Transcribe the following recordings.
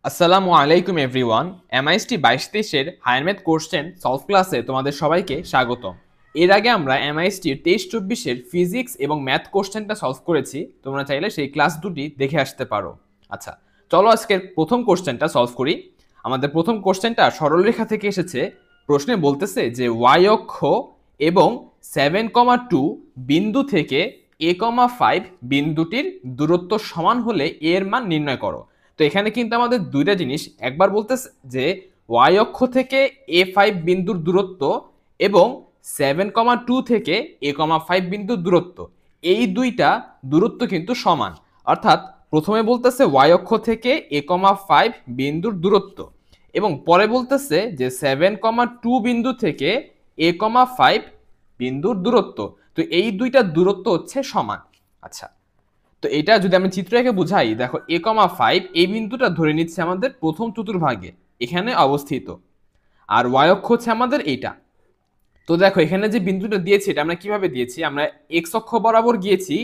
আসসালামু আলাইকুম everyone. MIST 22-23 এর হায়ার ম্যাথ কোশ্চেন সলভ ক্লাসে তোমাদের সবাইকে স্বাগতম। এর আগে আমরা এমআইএসটির 23-24 এর ফিজিক্স এবং ম্যাথ কোশ্চেনটা সলভ করেছি। তোমরা চাইলে সেই ক্লাস দুটি দেখে আসতে পারো। আচ্ছা, চলো আজকের প্রথম কোশ্চেনটা সলভ করি। আমাদের প্রথম কোশ্চেনটা সরলরেখা থেকে এসেছে। প্রশ্নে বলতেছে যে ওয়াই অক্ষ এবং 7,2 বিন্দু থেকে a,5 বিন্দুটির দূরত্ব সমান হলে এর মান নির্ণয় করো। তো এখানে কিন্তু আমাদের দুইটা জিনিস, একবার বলতেছে যে ওয়াই অক্ষ থেকে a5 বিন্দুর দূরত্ব এবং 7,2 থেকে a,5 বিন্দুর দূরত্ব, এই দুইটা দূরত্ব কিন্তু সমান। অর্থাৎ প্রথমে বলতেছে ওয়াই অক্ষ থেকে a,5 বিন্দুর দূরত্ব এবং পরে বলতেছে যে 7,2 বিন্দু থেকে a,5 বিন্দুর দূরত্ব। তো এই দুইটা দূরত্ব হচ্ছে সমান। আচ্ছা, তো এটা যদি আমি চিত্র এঁকে বুঝাই, দেখো a,5 এই বিন্দুটা ধরে নিচ্ছে আমাদের প্রথম চতুর্ভাগে এখানে অবস্থিত, আর ওয়াই অক্ষ হচ্ছে আমাদের এইটা। তো দেখো এখানে যে বিন্দুটা দিয়েছি এটা আমরা কিভাবে দিয়েছি, আমরা এক্স অক্ষ বরাবর গিয়েছি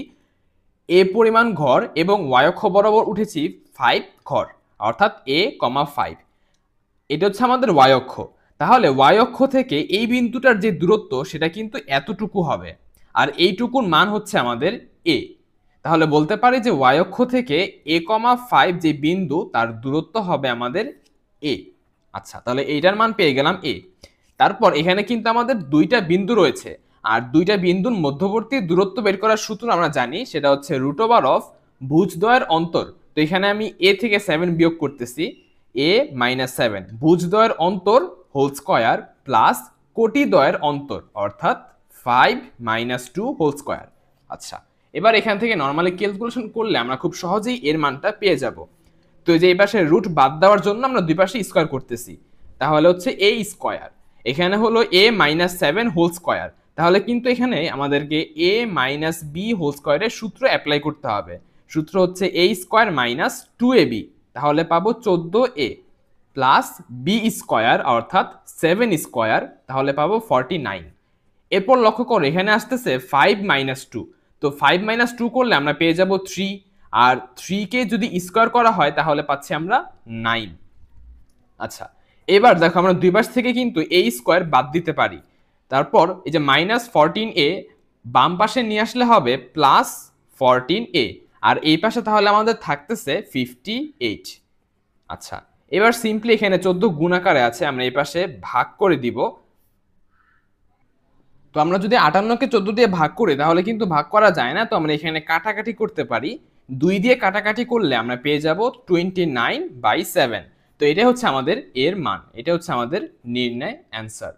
এ পরিমাণ ঘর এবং ওয়াই অক্ষ বরাবর উঠেছি 5 ঘর, অর্থাৎ a,5। এটা হচ্ছে আমাদের ওয়াই অক্ষ। তাহলে ওয়াই অক্ষ থেকে এই বিন্দুটার যে দূরত্ব সেটা কিন্তু এতটুকু হবে, আর এইটুকুর মান হচ্ছে আমাদের এ। তাহলে বলতে পারি যে ওয়াই অক্ষ থেকে a,5 যে বিন্দু তার দূরত্ব হবে আমাদের এ। আচ্ছা, তাহলে এইটার মান পেয়ে গেলাম এ। তারপর এখানে কিন্তু আমাদের দুইটা বিন্দু রয়েছে, আর দুইটা বিন্দুর মধ্যবর্তী দূরত্ব বের করার সূত্র আমরা জানি, সেটা হচ্ছে √অফ ভুজদ্বয়ের অন্তর। তো এখানে আমি এ থেকে 7 বিয়োগ করতেছি, a-7 ভুজদ্বয়ের অন্তর হোল স্কয়ার প্লাস কোটিদ্বয়ের অন্তর, অর্থাৎ 5 - 2 হোল স্কয়ার। আচ্ছা, এবার এখান থেকে নর্মালি ক্যালকুলেশন করলে আমরা খুব সহজেই এর মানটা পেয়ে যাব। তো যে এই পাশে রুট বাদ দেওয়ার জন্য আমরা দুই পাশে স্কয়ার করতেছি, তাহলে হচ্ছে a স্কয়ার, এখানে হলো a-7 হোল স্কয়ার। তাহলে কিন্তু এখানে আমাদেরকে a - b হোল স্কয়ারের সূত্র অ্যাপ্লাই করতে হবে। সূত্র হচ্ছে a স্কয়ার মাইনাস 2ab, তাহলে পাবো 14a প্লাস b স্কয়ার অর্থাৎ 7 স্কয়ার, তাহলে পাবো 49। এরপর লক্ষ্য করো এখানে আসতেছে 5 - 2, তো 5 - 2 করলে আমরা পেয়ে যাব 3, আর 3 কে যদি স্কয়ার করা হয় তাহলে পাচ্ছি আমরা 9। আচ্ছা, এবার দেখো আমরা দুই পাশ থেকে কিন্তু a স্কয়ার বাদ দিতে পারি। তারপর এই যে -14a বাম পাশে নিয়ে আসলে হবে +14a, আর এই পাশে তাহলে আমাদের থাকতেছে 58। আচ্ছা, এবার সিম্পলি এখানে 14 গুণ আকারে আছে, আমরা এই পাশে ভাগ করে দিব। তো আমরা যদি 58কে 14 দিয়ে ভাগ করি তাহলে কিন্তু ভাগ করা যায় না, তো আমরা এখানে কাটাকাটি করতে পারি। 2 দিয়ে কাটাকাটি করলে আমরা পেয়ে যাব 29/7। তো এটা হচ্ছে আমাদের এর মান, এটা হচ্ছে আমাদের নির্ণয় অ্যান্সার।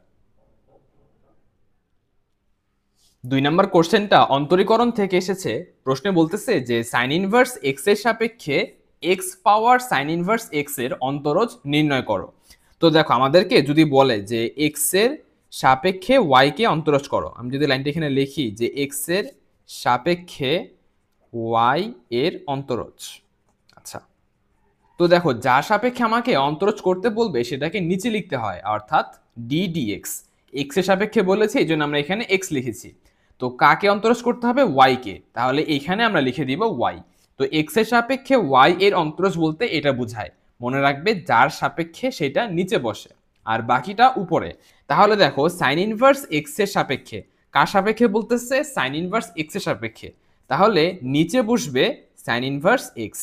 2 নম্বর কোশ্চেনটা অন্তরীকরণ থেকে এসেছে। প্রশ্নে বলতেছে যে সাইন ইনভার্স এক্স এর সাপেক্ষে x power sine inverse x এর অন্তরজ নির্ণয় করো। তো দেখো আমাদেরকে যদি বলে যে এক্স এর সাপেক্ষে ওয়াই কে অন্তরজ করো, আমি যদি লাইনটা এখানে লিখি যে এক্স এর সাপেক্ষে ওয়াই এর অন্তরজ। আচ্ছা, তো দেখো যার সাপেক্ষে আমাকে অন্তরজ করতে বলবে সেটাকে নিচে লিখতে হয়, অর্থাৎ ডি ডিএক্স। এক্স এর সাপেক্ষে বলেছে এই জন্য আমরা এখানে এক্স লিখেছি। তো কাকে অন্তরজ করতে হবে, ওয়াই কে, তাহলে এইখানে আমরা লিখে দিব ওয়াই। তো এক্স এর সাপেক্ষে ওয়াই এর অন্তরজ বলতে এটা বোঝায়। মনে রাখবে যার সাপেক্ষে সেটা নিচে বসে আর বাকিটা উপরে। তাহলে দেখো সাইন ইনভার্স এক্স এর সাপেক্ষে, কার সাপেক্ষে বলতেছে, সাইন ইনভার্স এক্স এর সাপেক্ষে, তাহলে নিচে বসবে সাইন ইনভার্স এক্স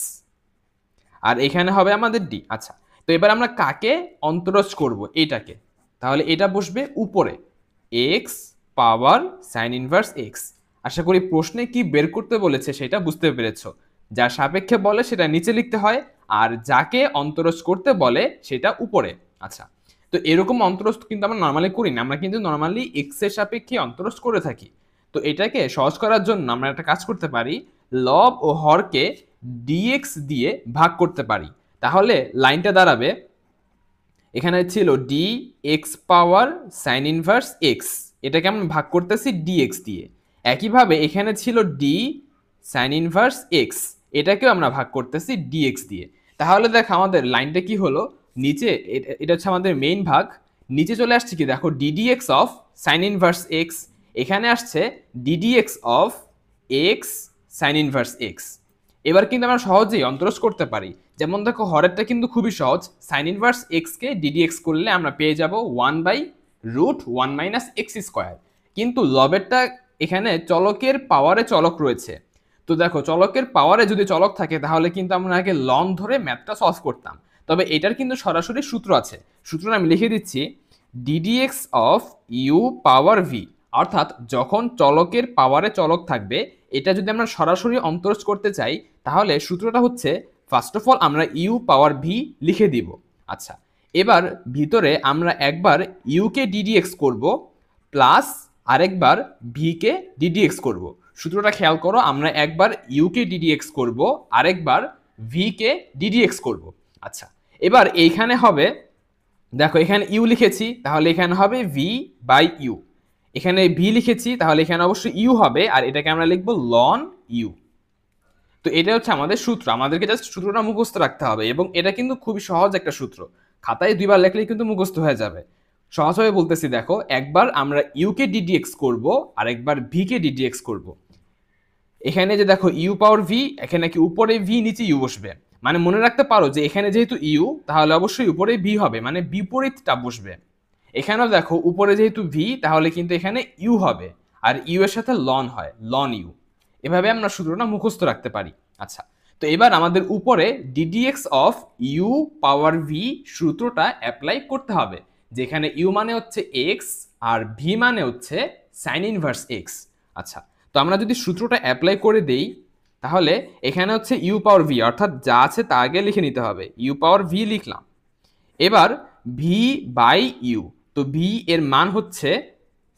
আর এখানে হবে আমাদের ডি। আচ্ছা, তো এবার আমরা কাকে অন্তরজ করব, এটাকে, তাহলে এটা বসবে উপরে, x power sine inverse x. আশা করি প্রশ্নে কি বের করতে বলেছে সেটা বুঝতে পেরেছো। যার সাপেক্ষে বলে সেটা নিচে লিখতে হয়, আর যাকে অন্তরজ করতে বলে সেটা উপরে। আচ্ছা, তো এরকম অন্তরজ কিন্তু আমরা নর্মালি করি না, আমরা কিন্তু নর্মালি এক্স এর সাপেক্ষে অন্তরজ করে থাকি। তো এটাকে সহজ করার জন্য আমরা একটা কাজ করতে পারি, লব ও হরকে dx দিয়ে ভাগ করতে পারি। তাহলে লাইনটা দাঁড়াবে, এখানে ছিল D x power sine inverse x, এটাকে আমরা ভাগ করতেছি dx দিয়ে। একইভাবে এখানে ছিল ডি সাইন ইনভার্স এক্স, এটাকেও আমরা ভাগ করতেছি dx দিয়ে। তাহলে দেখো আমাদের লাইনটা কি হলো, নিচে এটা হচ্ছে আমাদের মেইন ভাগ, নিচে চলে আসছে কি দেখো ddx of sign inverse x, এখানে আসছে ddx of x sign inverse x. এবার কিন্তু আমরা সহজেই অন্তরজ করতে পারি। যেমন দেখো হরেরটা কিন্তু খুবই সহজ, সাইন ইনভার্স এক্স কে ডিডিএক্স করলে আমরা পেয়ে যাব 1/√1 - x²। কিন্তু লবেরটা এখানে চলকের পাওয়ারে চলক রয়েছে। তো দেখো চলকের পাওয়ারে যদি চলক থাকে তাহলে কিন্তু আমরা আগে লন ধরে ম্যাথটা সলভ করতাম। তবে এটার কিন্তু সরাসরি সূত্র আছে, সূত্রটা আমি লিখে দিচ্ছি, d d x of u power v. অর্থাৎ যখন চলকের পাওয়ারে চলক থাকবে, এটা যদি আমরা সরাসরি অন্তরজ করতে চাই তাহলে সূত্রটা হচ্ছে, ফার্স্ট অফ অল আমরা ইউ পাওয়ার ভি লিখে দিব। আচ্ছা, এবার ভিতরে আমরা একবার ইউকে ডিডিএক্স করব প্লাস আরেকবার ভিকে ডিডিএক্স করব। সূত্রটা খেয়াল করো, আমরা একবার ইউকে ডিডিএক্স করব, আরেকবার ভিকে ডিডিএক্স করব। আচ্ছা, এবার এইখানে হবে, দেখো এখানে ইউ লিখেছি তাহলে এখানে হবে ভি বাই ইউ, এখানে ভি লিখেছি তাহলে এখানে অবশ্যই ইউ হবে, আর এটাকে আমরা লিখব লন ইউ। তো এটা হচ্ছে আমাদের সূত্র, আমাদেরকে জাস্ট সূত্রটা মুখস্থ রাখতে হবে, এবং এটা কিন্তু খুবই সহজ একটা সূত্র, খাতায় দুইবার লেখলেই কিন্তু মুখস্থ হয়ে যাবে। সহজভাবে বলতেছি, দেখো একবার আমরা ইউকে ডিডিএক্স করব আর একবার ভিকে ডিডিএক্স করব। এখানে যে দেখো ইউ পাওয়ার ভি, এখানে কি উপরে ভি নিচে ইউ বসবে, মানে মনে রাখতে পারো যে এখানে যেহেতু ইউ তাহলে অবশ্যই উপরে ভি হবে, মানে বিপরীতটা বসবে। এখানেও দেখো উপরে যেহেতু ভি তাহলে কিন্তু এখানে ইউ হবে, আর ইউ এর সাথে লন হয়, লন ইউ। এভাবে আমরা সূত্রটা মুখস্থ রাখতে পারি। আচ্ছা, তো এবার আমাদের উপরে d d x of u power v সূত্রটা অ্যাপ্লাই করতে হবে, যেখানে ইউ মানে হচ্ছে এক্স আর ভি মানে হচ্ছে সাইন ইনভার্স এক্স। আচ্ছা, তো আমরা যদি সূত্রটা অ্যাপ্লাই করে দেই তাহলে এখানে হচ্ছে ইউ পাওয়ার ভি, অর্থাৎ যা আছে তা আগে লিখে নিতে হবে, ইউ পাওয়ার ভি লিখলাম। এবার ভি বাই ইউ, তো ভি এর মান হচ্ছে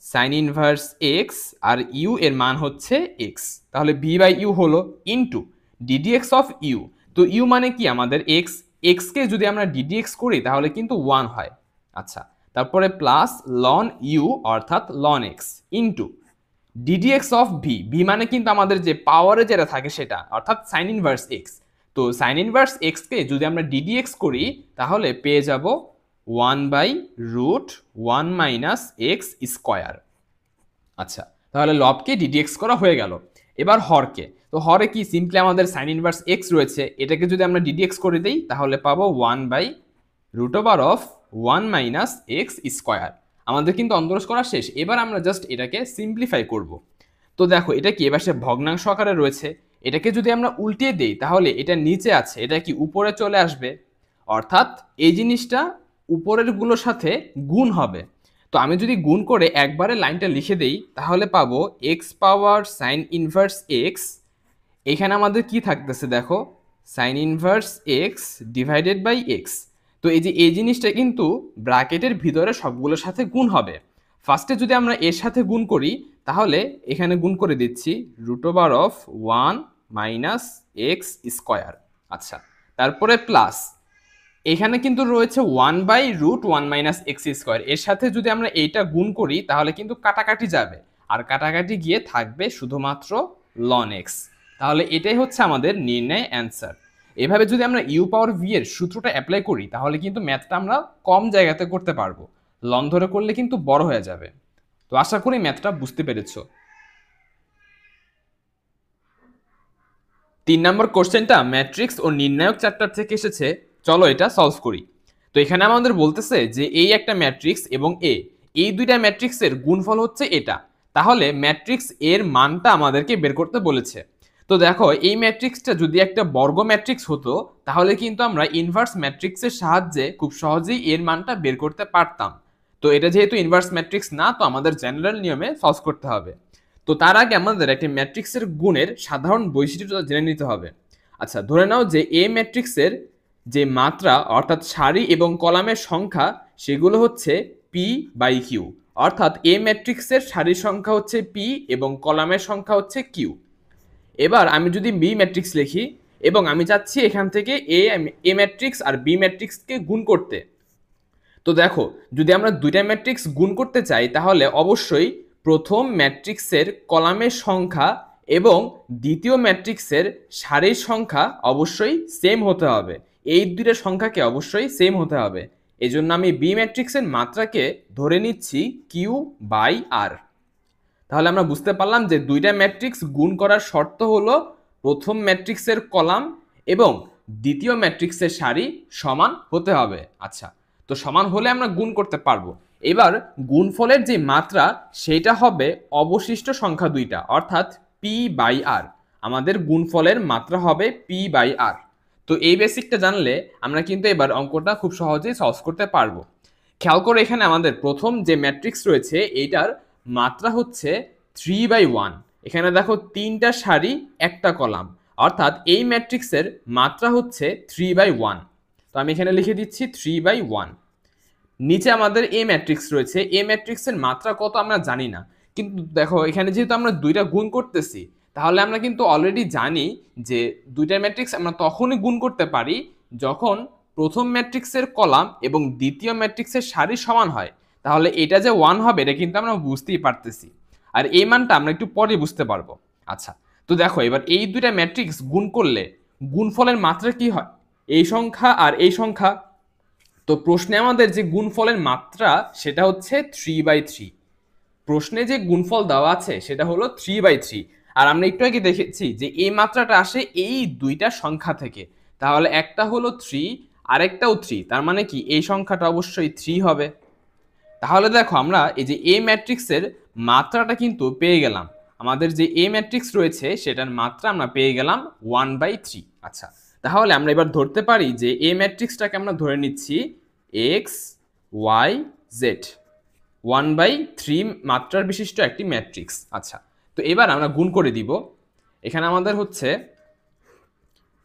সাইন ইনভার্স এক্স আর ইউ এর মান হচ্ছে এক্স, তাহলে ভি বাই ইউ হলো ইনটু ডিডিএক্স অফ ইউ। তো ইউ মানে কি আমাদের এক্স, এক্স কে যদি আমরা ডিডিএক্স করি তাহলে কিন্তু 1 হয়। আচ্ছা, তারপরে প্লাস লন ইউ অর্থাৎ লন x into d d x of v, v মানে কিন্তু আমাদের যে পাওয়ারে যেটা থাকে সেটা, অর্থাৎ সাইন ইনভার্স এক্স। তো সাইন ইনভার্স এক্স কে যদি আমরা ডিডিএক্স করি তাহলে পেয়ে যাব 1/√1 - x²। আচ্ছা, তাহলে লবকে ডিডিএক্স করা হয়ে গেল। এবার হরকে, তো হরে কি সিম্পলি আমাদের সাইন ইনভার্স এক্স রয়েছে, এটাকে যদি আমরা ডিডিএক্স করে দেই তাহলে পাবো 1/√1 - x²। আমাদের কিন্তু অন্তরজ করা শেষ, এবার আমরা জাস্ট এটাকে সিম্পলিফাই করব। তো দেখো এটা কি এবার সে ভগ্নাংশ আকারে রয়েছে, এটাকে যদি আমরা উল্টিয়ে দেই তাহলে এটা নিচে আছে, এটা কি উপরে চলে আসবে, অর্থাৎ এই জিনিসটা উপরের গুলোর সাথে গুণ হবে। তো আমি যদি গুণ করে একবারে লাইনটা লিখে দেই তাহলে পাবো x power sine inverse x, এখানে আমাদের কি থাকতেছে দেখো, sine inverse x divided by x. তো এই যে এই জিনিসটা কিন্তু ব্র্যাকেটের ভিতরে সবগুলোর সাথে গুণ হবে। ফার্স্টে যদি আমরা এর সাথে গুণ করি তাহলে এখানে গুণ করে দিচ্ছি √1 - x²। আচ্ছা, তারপরে প্লাস এখানে কিন্তু রয়েছে 1/√1 - x², এর সাথে যদি আমরা এইটা গুণ করি তাহলে কিন্তু কাটাকাটি যাবে, আর কাটাকাটি গিয়ে থাকবে শুধুমাত্র লন এক্স। তাহলে এটাই হচ্ছে আমাদের নির্ণয় অ্যান্সার। এভাবে যদি আমরা ইউ পাওয়ার ভি এর সূত্রটা অ্যাপ্লাই করি তাহলে কিন্তু ম্যাথটা আমরা কম জায়গাতে করতে পারবো, লন ধরে করলে কিন্তু বড় হয়ে যাবে। তো আশা করি ম্যাথটা বুঝতে পেরেছো। 3 নম্বর কোশ্চেনটা ম্যাট্রিক্স ও নির্ণায়ক চ্যাপ্টার থেকে এসেছে, চলো এটা সলভ করি। তো এখানে আমাদের বলতেছে যে এই একটা ম্যাট্রিক্স এবং এ, এই দুইটা ম্যাট্রিক্সের গুণফল হচ্ছে এটা, তাহলে ম্যাট্রিক্স এর মানটা আমাদেরকে বের করতে বলেছে। তো দেখো এই ম্যাট্রিক্সটা যদি একটা বর্গ ম্যাট্রিক্স হতো তাহলে কিন্তু আমরা ইনভার্স ম্যাট্রিক্সের সাহায্যে খুব সহজেই এর মানটা বের করতে পারতাম। তো এটা যেহেতু ইনভার্স ম্যাট্রিক্স না, তো আমাদের জেনারেল নিয়মে সলভ করতে হবে। তো তার আগে আমাদের একটি ম্যাট্রিক্সের গুণের সাধারণ বৈশিষ্ট্য জেনে নিতে হবে। আচ্ছা, ধরে নাও যে এ ম্যাট্রিক্সের যে মাত্রা অর্থাৎ সারি এবং কলামের সংখ্যা সেগুলো হচ্ছে পি বাই কিউ, অর্থাৎ এ ম্যাট্রিক্সের সারির সংখ্যা হচ্ছে পি এবং কলামের সংখ্যা হচ্ছে কিউ। এবার আমি যদি বি ম্যাট্রিক্স লিখি এবং আমি চাচ্ছি এখান থেকে এ ম্যাট্রিক্স আর বি ম্যাট্রিক্সকে গুণ করতে, তো দেখো যদি আমরা দুইটা ম্যাট্রিক্স গুণ করতে চাই তাহলে অবশ্যই প্রথম ম্যাট্রিক্সের কলামের সংখ্যা এবং দ্বিতীয় ম্যাট্রিক্সের সারির সংখ্যা অবশ্যই সেম হতে হবে, এই দুইটা সংখ্যাকে অবশ্যই সেম হতে হবে। এজন্য আমি বি ম্যাট্রিক্সের মাত্রাকে ধরে নিচ্ছি কিউ বাই আর। তাহলে আমরা বুঝতে পারলাম যে দুইটা ম্যাট্রিক্স গুণ করার শর্ত হলো প্রথম ম্যাট্রিক্সের কলাম এবং দ্বিতীয় ম্যাট্রিক্সের সারি সমান হতে হবে। আচ্ছা, তো সমান হলে আমরা গুণ করতে পারবো। এবার গুণফলের যে মাত্রা সেটা হবে অবশিষ্ট সংখ্যা দুইটা, অর্থাৎ পি বাই আর। আমাদের গুণফলের মাত্রা হবে পি বাই আর। তো এই বেসিকটা জানলে আমরা কিন্তু এবার অঙ্কটা খুব সহজেই সলভ করতে পারবো। খেয়াল করে এখানে আমাদের প্রথম যে ম্যাট্রিক্স রয়েছে এইটার মাত্রা হচ্ছে 3/1। এখানে দেখো তিনটা সারি একটা কলাম, অর্থাৎ এই ম্যাট্রিক্সের মাত্রা হচ্ছে 3/1। তো আমি এখানে লিখে দিচ্ছি 3/1। নিচে আমাদের এ ম্যাট্রিক্স রয়েছে, এ ম্যাট্রিক্সের মাত্রা কত আমরা জানি না, কিন্তু দেখো এখানে যেহেতু আমরা দুইটা গুণ করতেছি তাহলে আমরা কিন্তু অলরেডি জানি যে দুইটা ম্যাট্রিক্স আমরা তখনই গুণ করতে পারি যখন প্রথম ম্যাট্রিক্সের কলাম এবং দ্বিতীয় ম্যাট্রিক্সের সারি সমান হয়। তাহলে এটা যে 1 হবে এটা কিন্তু আমরা বুঝতেই পারতেছি, আর এই মানটা আমরা একটু পরে বুঝতে পারবো। আচ্ছা, তো দেখো এবার এই দুইটা ম্যাট্রিক্স গুণ করলে গুণফলের মাত্রা কি হয়, এই সংখ্যা আর এই সংখ্যা। তো প্রশ্নে আমাদের যে গুণফলের মাত্রা সেটা হচ্ছে 3/3। প্রশ্নে যে গুণফল দেওয়া আছে সেটা হলো 3/3, আর আমরা একটু আগে দেখেছি যে এই মাত্রাটা আসে এই দুইটা সংখ্যা থেকে। তাহলে একটা হলো 3 আরেকটাও 3, তার মানে কি এই সংখ্যাটা অবশ্যই 3 হবে। তাহলে দেখো আমরা এই যে এ ম্যাট্রিক্সের মাত্রাটা কিন্তু পেয়ে গেলাম। আমাদের যে এ ম্যাট্রিক্স রয়েছে সেটার মাত্রা আমরা পেয়ে গেলাম 1/3। আচ্ছা, তাহলে আমরা এবার ধরতে পারি যে এ ম্যাট্রিক্সটাকে আমরা ধরে নিচ্ছি এক্স ওয়াই জেড, 1/3 মাত্রার বিশিষ্ট একটি ম্যাট্রিক্স। আচ্ছা, তো এবার আমরা গুণ করে দিব। এখানে আমাদের হচ্ছে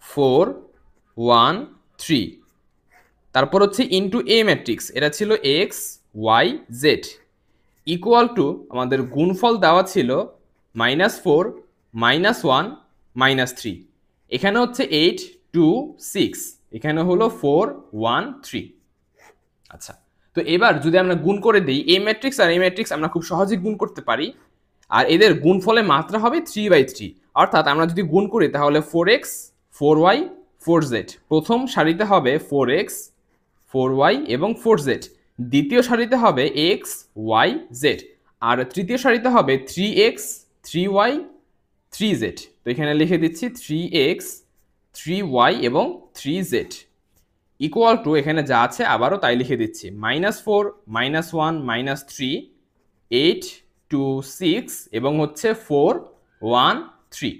4 1 3, তারপর হচ্ছে ইনটু এ ম্যাট্রিক্স, এটা ছিল x y z, equal to আমাদের গুণফল দেওয়া ছিল -4 -1 -3। এখানে হচ্ছে 8 2 6, এখানে হলো 4 1 3। আচ্ছা, তো এবার যদি আমরা গুণ করে দিই এ ম্যাট্রিক্স আর এই ম্যাট্রিক্স আমরা খুব সহজেই গুণ করতে পারি, আর এদের গুণফলের মাত্রা হবে 3/3। অর্থাৎ আমরা যদি গুণ করি তাহলে 4x 4y 4z, প্রথম সারিতে হবে 4x 4y এবং 4z, দ্বিতীয় সারিতে হবে x y z, আর তৃতীয় সারিতে হবে 3x 3y 3z। তো এখানে লিখে দিচ্ছি 3x 3y এবং 3z, ইকুয়াল টু এখানে যা আছে আবারও তাই লিখে দিচ্ছি -4 -1 -3 8 2 6 এবং হচ্ছে 4 1 3।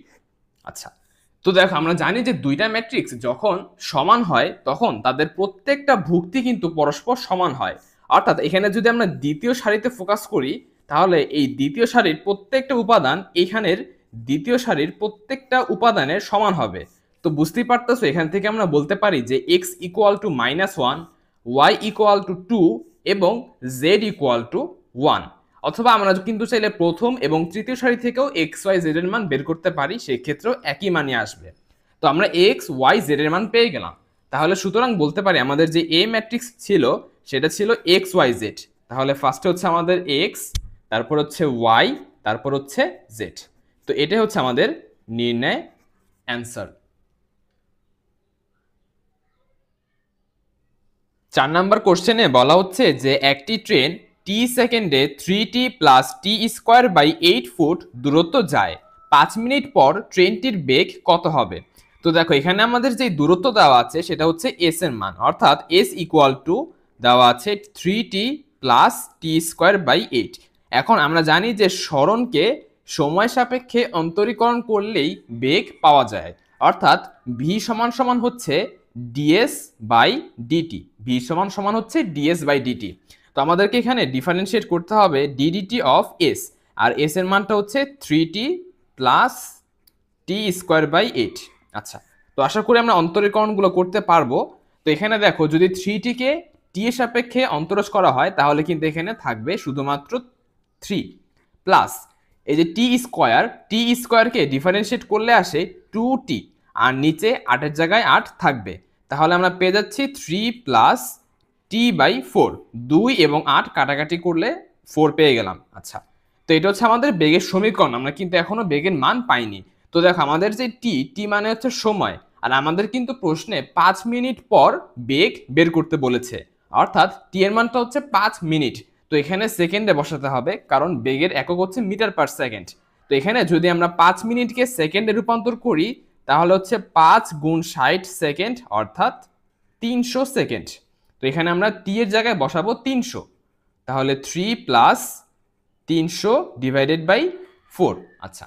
আচ্ছা, তো দেখো আমরা জানি যে দুইটা ম্যাট্রিক্স যখন সমান হয় তখন তাদের প্রত্যেকটা ভুক্তি কিন্তু পরস্পর সমান হয়। অর্থাৎ এখানে যদি আমরা দ্বিতীয় সারিতে ফোকাস করি তাহলে এই দ্বিতীয় সারির প্রত্যেকটা উপাদান এখানের দ্বিতীয় সারির প্রত্যেকটা উপাদানের সমান হবে। তো বুঝতেই পারতেছো এখান থেকে আমরা বলতে পারি যে x equal to -1, y equal to 2 এবং z ইকুয়াল টু 1। অথবা আমরা কিন্তু চাইলে প্রথম এবং তৃতীয় সারি থেকেও এক্স ওয়াই জেড এর মান বের করতে পারি, সেক্ষেত্রেও একই মানই আসবে। তো আমরা এক্স ওয়াই জেড এর মান পেয়ে গেলাম। তাহলে সুতরাং বলতে পারি আমাদের যে এ ম্যাট্রিক্স ছিল সেটা ছিল এক্স ওয়াই জেড। তাহলে ফার্স্টে হচ্ছে আমাদের এক্স, তারপর হচ্ছে ওয়াই, তারপর হচ্ছে জেড। তো এটাই হচ্ছে আমাদের নির্ণয় অ্যান্সার। 4 নাম্বার কোশ্চেনে বলা হচ্ছে যে একটি ট্রেন টি সেকেন্ডে 3t + t²/8 ফুট দূরত্ব যায়, 5 মিনিট পর ট্রেনটির বেগ কত হবে? তো দেখো এখানে আমাদের যে দূরত্ব দেওয়া আছে সেটা হচ্ছে s এর মান, অর্থাৎ s ইকুয়াল টু দেওয়া আছে 3t + t²/8। এখন আমরা জানি যে সরণকে সময় সাপেক্ষে অন্তরীকরণ করলেই বেগ পাওয়া যায়, অর্থাৎ v সমান হচ্ছে ds/dt, v সমান হচ্ছে ds/dt। তো আমাদেরকে এখানে ডিফারেন্সিয়েট করতে হবে ddt অফ s, আর s এর মানটা হচ্ছে 3t + t²/8। আচ্ছা, তো আশা করি আমরা অন্তরীকরণগুলো করতে পারবো। তো এখানে দেখো যদি 3t কে t এর সাপেক্ষে অন্তরজ করা হয় তাহলে কিন্তু এখানে থাকবে শুধুমাত্র 3 প্লাস এই যে t² কে ডিফারেন্সিয়েট করলে আসে 2t, আর নিচে 8 এর জায়গায় 8 থাকবে। তাহলে আমরা পেয়ে যাচ্ছি 3 + t/4, 2 এবং 8 কাটাকাটি করলে 4 পেয়ে গেলাম। আচ্ছা, তো এটা হচ্ছে আমাদের বেগের সমীকরণ, আমরা কিন্তু এখনো বেগের মান পাইনি। তো দেখো আমাদের যে টি মানে হচ্ছে সময়, আর আমাদের কিন্তু প্রশ্নে 5 মিনিট পর বেগ বের করতে বলেছে, অর্থাৎ টি এর মানটা হচ্ছে 5 মিনিট। তো এখানে সেকেন্ডে বসাতে হবে কারণ বেগের একক হচ্ছে মিটার পার সেকেন্ড। তো এখানে যদি আমরা 5 মিনিটকে সেকেন্ডে রূপান্তর করি তাহলে হচ্ছে 5 গুণ 60 সেকেন্ড অর্থাৎ 300 সেকেন্ড। তো এখানে আমরা টি এর জায়গায় বসাবো 300, তাহলে 3 প্লাস 300 ডিভাইডেড বাই 4। আচ্ছা,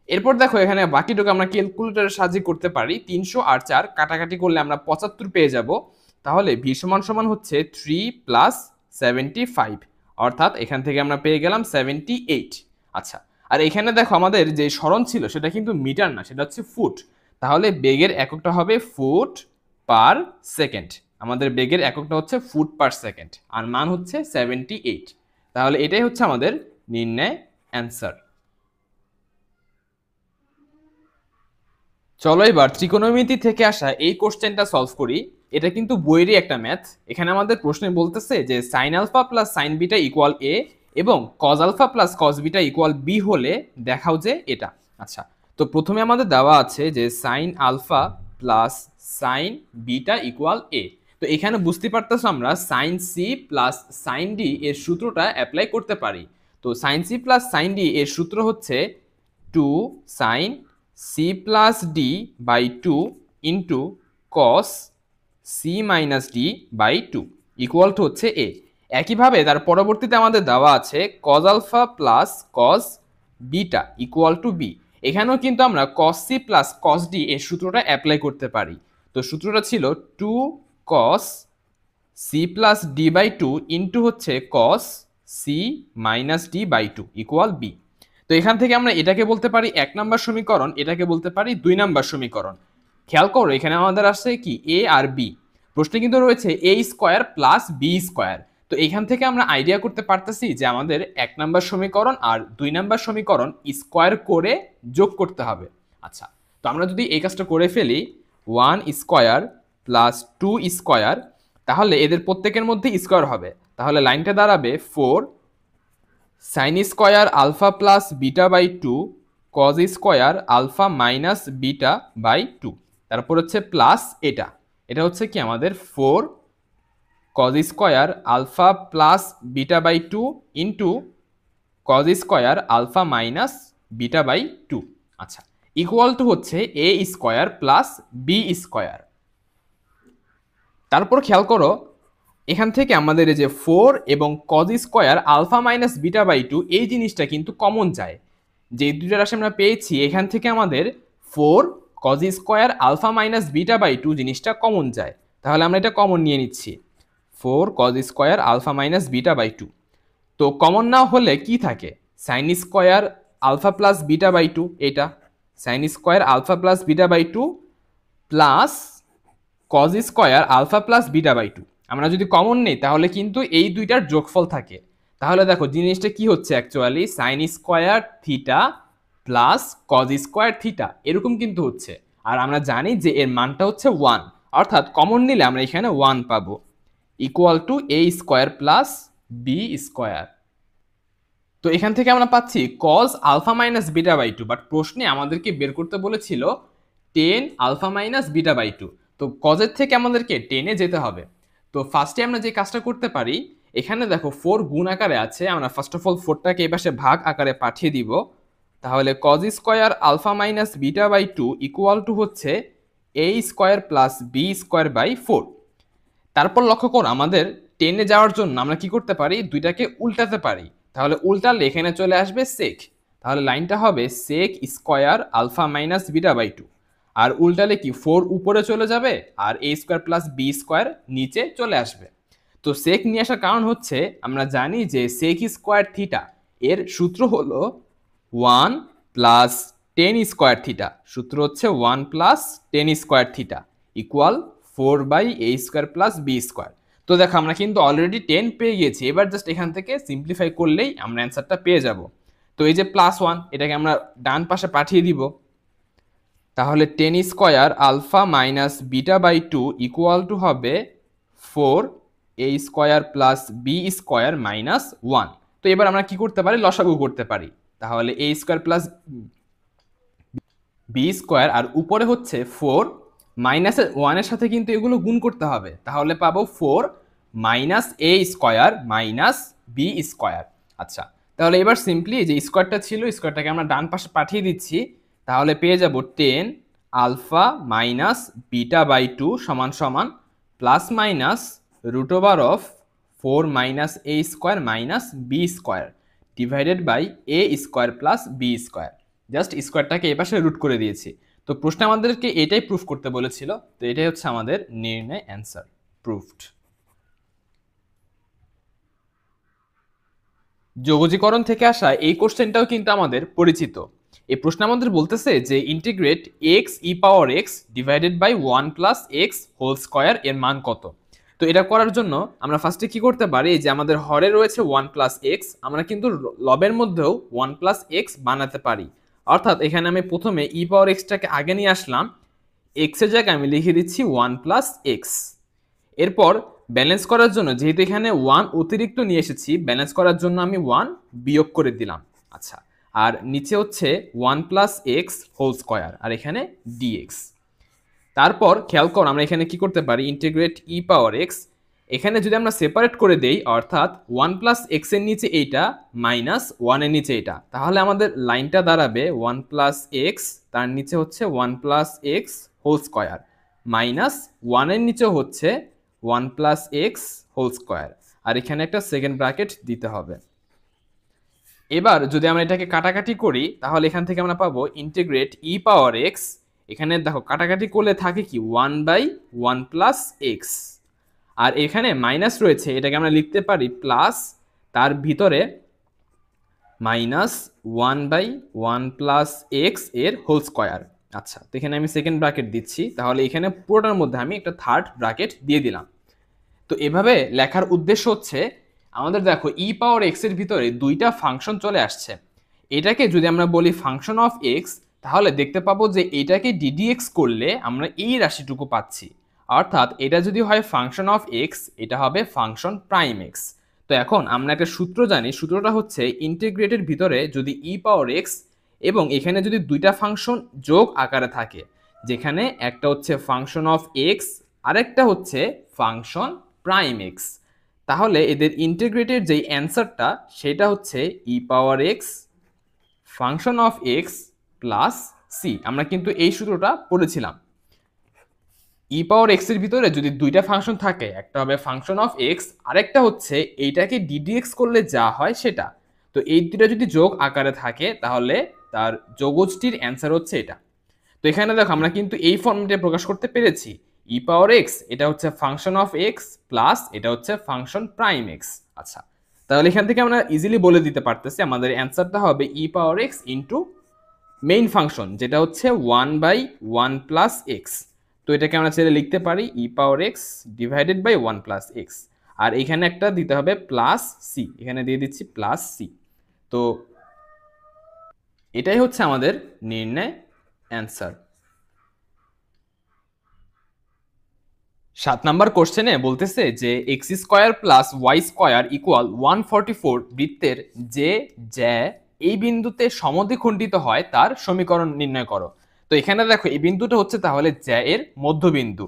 এরপর দেখো এখানে বাকিটুকু আমরা ক্যালকুলেটরের সাহায্যে করতে পারি। 300 আর 4 কাটাকাটি করলে আমরা 75 পেয়ে যাব। তাহলে ভি সমান সমান হচ্ছে 3 প্লাস 75, অর্থাৎ এখান থেকে আমরা পেয়ে গেলাম 78। আচ্ছা, আর এখানে দেখো আমাদের যে স্মরণ ছিল সেটা কিন্তু মিটার না, সেটা হচ্ছে ফুট। তাহলে বেগের এককটা হবে ফুট পার সেকেন্ড। আমাদের বেগের এককটা হচ্ছে ফুট পার সেকেন্ড, আর মান হচ্ছে 78। তাহলে এটাই হচ্ছে আমাদের নির্ণয় অ্যান্সার। চলো এবার ত্রিকোণমিতি থেকে আসা এই কোশ্চেনটা সলভ করি। এটা কিন্তু বইয়েরই একটা ম্যাথ। এখানে আমাদের প্রশ্নে বলতেছে যে sine alpha plus sine beta equal A এবং cos alpha plus cos beta equal B হলে দেখাও যে এটা। আচ্ছা, তো প্রথমে আমাদের দেওয়া আছে যে sine alpha plus sine beta equal A. তো এখানে বুঝতে পারতেছো আমরা sine C plus sine D এর সূত্রটা অ্যাপ্লাই করতে পারি। তো sine C plus sine D এর সূত্র হচ্ছে 2 sine C plus D by 2 into cos C minus D by 2 equal to হচ্ছে এ। একইভাবে তার পরবর্তীতে আমাদের দেওয়া আছে cos alpha plus cos beta equal to B. এখানেও কিন্তু আমরা কস সি প্লাস কস ডি এর সূত্রটা অ্যাপ্লাই করতে পারি। তো সূত্রটা ছিল 2 cos C plus D by 2 into হচ্ছে cos C minus D by 2 equal B. তো এখান থেকে আমরা এটাকে বলতে পারি 1 নম্বর সমীকরণ, এটাকে বলতে পারি 2 নম্বর সমীকরণ। খেয়াল করো এখানে আমাদের আসছে কি এ আর বি। প্রশ্নে কিন্তু রয়েছে এ স্কোয়ার প্লাস বি স্কোয়ার। তো এখান থেকে আমরা আইডিয়া করতে পারতেছি যে আমাদের 1 নম্বর সমীকরণ আর 2 নম্বর সমীকরণ স্কোয়ার করে যোগ করতে হবে। আচ্ছা, তো আমরা যদি এই কাজটা করে ফেলি 1 স্কোয়ার প্লাস 2 স্কোয়ার, তাহলে এদের প্রত্যেকের মধ্যে স্কোয়ার হবে। তাহলে লাইনটা দাঁড়াবে 4 sine square alpha plus beta by 2 cos square alpha minus beta by 2। তারপর হচ্ছে প্লাস এটা, এটা হচ্ছে কি আমাদের 4 cos square alpha plus beta by 2 into cos square alpha minus beta by 2। আচ্ছা, ইকুয়াল টু হচ্ছে এ স্কোয়ার প্লাস বি স্কোয়ার। তারপর খেয়াল করো এখান থেকে আমাদের এই যে 4 এবং cos square alpha minus beta by 2 এই জিনিসটা কিন্তু কমন যায়। যে দুইটা রাশি আমরা পেয়েছি এখান থেকে আমাদের 4 cos square alpha minus beta by 2 জিনিসটা কমন যায়। তাহলে আমরা এটা কমন নিয়ে নিচ্ছি 4 cos square alpha minus beta by 2। তো কমন না হলে কি থাকে sine square alpha plus beta by 2, এটা sine square alpha plus beta by 2 plus cos square alpha plus beta by 2। আমরা যদি কমন নেই তাহলে কিন্তু এই দুইটার যোগফল থাকে। তাহলে দেখো জিনিসটা কি হচ্ছে actually sine square theta plus cos square theta এরকম কিন্তু হচ্ছে। আর আমরা জানি যে এর মানটা হচ্ছে 1, অর্থাৎ কমন নিলে আমরা এখানে 1 পাবো equal to a square plus B square. তো এখান থেকে আমরা পাচ্ছি cos alpha minus beta by 2, but প্রশ্নে আমাদেরকে বের করতে বলেছিল 10 আলফা মাইনাস বিটা বাই 2। তো কজের থেকে আমাদেরকে 10-এ যেতে হবে। তো ফার্স্টে আমরা যে কাজটা করতে পারি, এখানে দেখো 4 গুণ আকারে আছে, আমরা ফার্স্ট অফ অল 4টাকে এই পাশে ভাগ আকারে পাঠিয়ে দিব। তাহলে cos square alpha minus beta by 2 equal to হচ্ছে এ square plus B square by 4। তারপর লক্ষ্য করো আমাদের 10-এ যাওয়ার জন্য আমরা কি করতে পারি, দুইটাকে উল্টাতে পারি। তাহলে উল্টালে এখানে চলে আসবে সেক। তাহলে লাইনটা হবে sec square alpha minus beta by 2। আর উল্টালে কি 4 উপরে চলে যাবে আর a square plus B square নিচে চলে আসবে। তো সেক নিয়ে আসার কারণ হচ্ছে আমরা জানি যে সেক স্কোয়ার থিটা এর সূত্র হলো 1 প্লাস 10 স্কোয়ার থিটা। সূত্র হচ্ছে 1 plus 10 square theta equal 4 by A square plus B square. তো দেখো আমরা কিন্তু অলরেডি 10 পেয়ে গেছি, এবার জাস্ট এখান থেকে সিম্পলিফাই করলেই আমরা অ্যান্সারটা পেয়ে যাব। তো এই যে প্লাস 1 এটাকে আমরা ডান পাশে পাঠিয়ে দিব। তাহলে 10 square alpha minus beta by 2 equal to হবে 4 A square plus B square minus 1। তো এবার আমরা কি করতে পারি, লসাগু করতে পারি। তাহলে এ স্কোয়ার প্লাস বি স্কোয়ার আর উপরে হচ্ছে 4 মাইনাস 1-এর সাথে কিন্তু এগুলো গুণ করতে হবে। তাহলে পাবো 4 minus A square minus B square. আচ্ছা, তাহলে এবার সিম্পলি যে স্কোয়ারটা ছিল স্কোয়ারটাকে আমরা ডান পাশে পাঠিয়ে দিচ্ছি। তাহলে পেয়ে যাব 10 আলফা মাইনাস বিটা বাই 2 সমান সমান plus minus root over of 4 minus A square minus B square divided by A square plus B square. Just স্কোয়ারটাকে এ পাশে রুট করে দিয়েছি। তো প্রশ্ন আমাদেরকে এটাই প্রুফ করতে বলেছিল, তো এটাই হচ্ছে আমাদের নির্ণয় অ্যান্সার, প্রুফড। যোগজীকরণ থেকে আসা এই কোশ্চেনটাও কিন্তু আমাদের পরিচিত। এই প্রশ্ন আমাদের বলতেছে যে integrate x e power x divided by 1 plus x whole square এর মান কত। তো এটা করার জন্য আমরা ফার্স্টে কি করতে পারি, যে আমাদের হরে রয়েছে 1 প্লাস এক্স, আমরা কিন্তু লবের মধ্যেও 1 প্লাস এক্স বানাতে পারি। অর্থাৎ এখানে আমি প্রথমে ই পাওয়ার এক্সটাকে আগে নিয়ে আসলাম, এক্স এর জায়গায় আমি লিখে দিচ্ছি 1 প্লাস এক্স। এরপর ব্যালেন্স করার জন্য, যেহেতু এখানে 1 অতিরিক্ত নিয়ে এসেছি, ব্যালেন্স করার জন্য আমি 1 বিয়োগ করে দিলাম। আচ্ছা, আর নিচে হচ্ছে 1 প্লাস এক্স হোল স্কোয়ার, আর এখানে ডিএক্স। তারপর খেয়াল কর, আমরা এখানে কি করতে পারি, ইন্টিগ্রেট ই পাওয়ার এক্স, এখানে যদি আমরা সেপারেট করে দেই, অর্থাৎ 1 প্লাস এক্স এর নিচে এইটা মাইনাস 1 এর নিচে এটা, তাহলে আমাদের লাইনটা দাঁড়াবে 1 প্লাস এক্স, তার নিচে হচ্ছে 1 plus x whole square minus 1 এর নিচে হচ্ছে 1 প্লাস এক্স হোল স্কোয়ার, আর এখানে একটা সেকেন্ড ব্র্যাকেট দিতে হবে। এবার যদি আমরা এটাকে কাটাকাটি করি, তাহলে এখান থেকে আমরা পাবো ইন্টিগ্রেট ই পাওয়ার এক্স, এখানে দেখো কাটাকাটি করলে থাকে কি 1 বাই 1 প্লাস এক্স, আর এখানে মাইনাস রয়েছে, এটাকে আমরা লিখতে পারি প্লাস, তার ভিতরে মাইনাস 1 বাই 1 প্লাস এক্স এর হোল স্কোয়ার। আচ্ছা, তো এখানে আমি সেকেন্ড ব্র্যাকেট দিচ্ছি, তাহলে এখানে পুরোটার মধ্যে আমি একটা থার্ড ব্র্যাকেট দিয়ে দিলাম। তো এভাবে লেখার উদ্দেশ্য হচ্ছে, আমাদের দেখো ই পাওয়ার এক্স এর ভিতরে দুইটা ফাংশন চলে আসছে। এটাকে যদি আমরা বলি ফাংশন অফ এক্স, তাহলে দেখতে পাবো যে এটাকে ডিডিএক্স করলে আমরা এই রাশিটুকু পাচ্ছি। অর্থাৎ এটা যদি হয় ফাংশন অফ এক্স, এটা হবে ফাংশন প্রাইম এক্স। তো এখন আমরা একটা সূত্র জানি, সূত্রটা হচ্ছে ইন্টিগ্রেটের ভিতরে যদি ই পাওয়ার এক্স এবং এখানে যদি দুইটা ফাংশন যোগ আকারে থাকে, যেখানে একটা হচ্ছে ফাংশন অফ এক্স আরেকটা হচ্ছে ফাংশন প্রাইম এক্স, তাহলে এদের ইন্টিগ্রেটের যেই অ্যান্সারটা সেটা হচ্ছে e power x function of x plus C. আমরা কিন্তু এই সূত্রটা পড়েছিলাম। ই পাওয়ার এক্স এর ভিতরে যদি দুইটা ফাংশন থাকে, একটা হবে ফাংশন অফ এক্স, আরেকটা হচ্ছে এইটাকে ডিডিএক্স করলে যা হয় সেটা। তো এই দুটো যদি যোগ আকারে থাকে, তাহলে তার যোগজটির অ্যান্সার হচ্ছে এটা। তো এখানে দেখো আমরা কিন্তু এই ফর্মে প্রকাশ করতে পেরেছি, ই পাওয়ার এক্স এটা হচ্ছে ফাংশন অফ এক্স প্লাস এটা হচ্ছে ফাংশন প্রাইম এক্স। আচ্ছা, তাহলে এখান থেকে আমরা ইজিলি বলে দিতে পারতেছি আমাদের অ্যান্সারটা হবে ই power x into main function, যেটা হচ্ছে 1 বাই 1 প্লাস এক্স। তো এটাকে আমরা ছেড়ে লিখতে পারি e power x divided by 1 plus x, আর এখানে একটা দিতে হবে প্লাস সি, এখানে দিয়ে দিচ্ছি প্লাস সি। তো এটাই হচ্ছে আমাদের নির্ণয় অ্যান্সার। 7 নাম্বার কোশ্চেনে বলতেছে যে x square plus y square equal 144 বৃত্তের যে জ্যা এই বিন্দুতে সমদ্বিখণ্ডিত হয় তার সমীকরণ নির্ণয় করো। তো এখানে দেখো এই বিন্দুটা হচ্ছে তাহলে জ্যা এর মধ্যবিন্দু।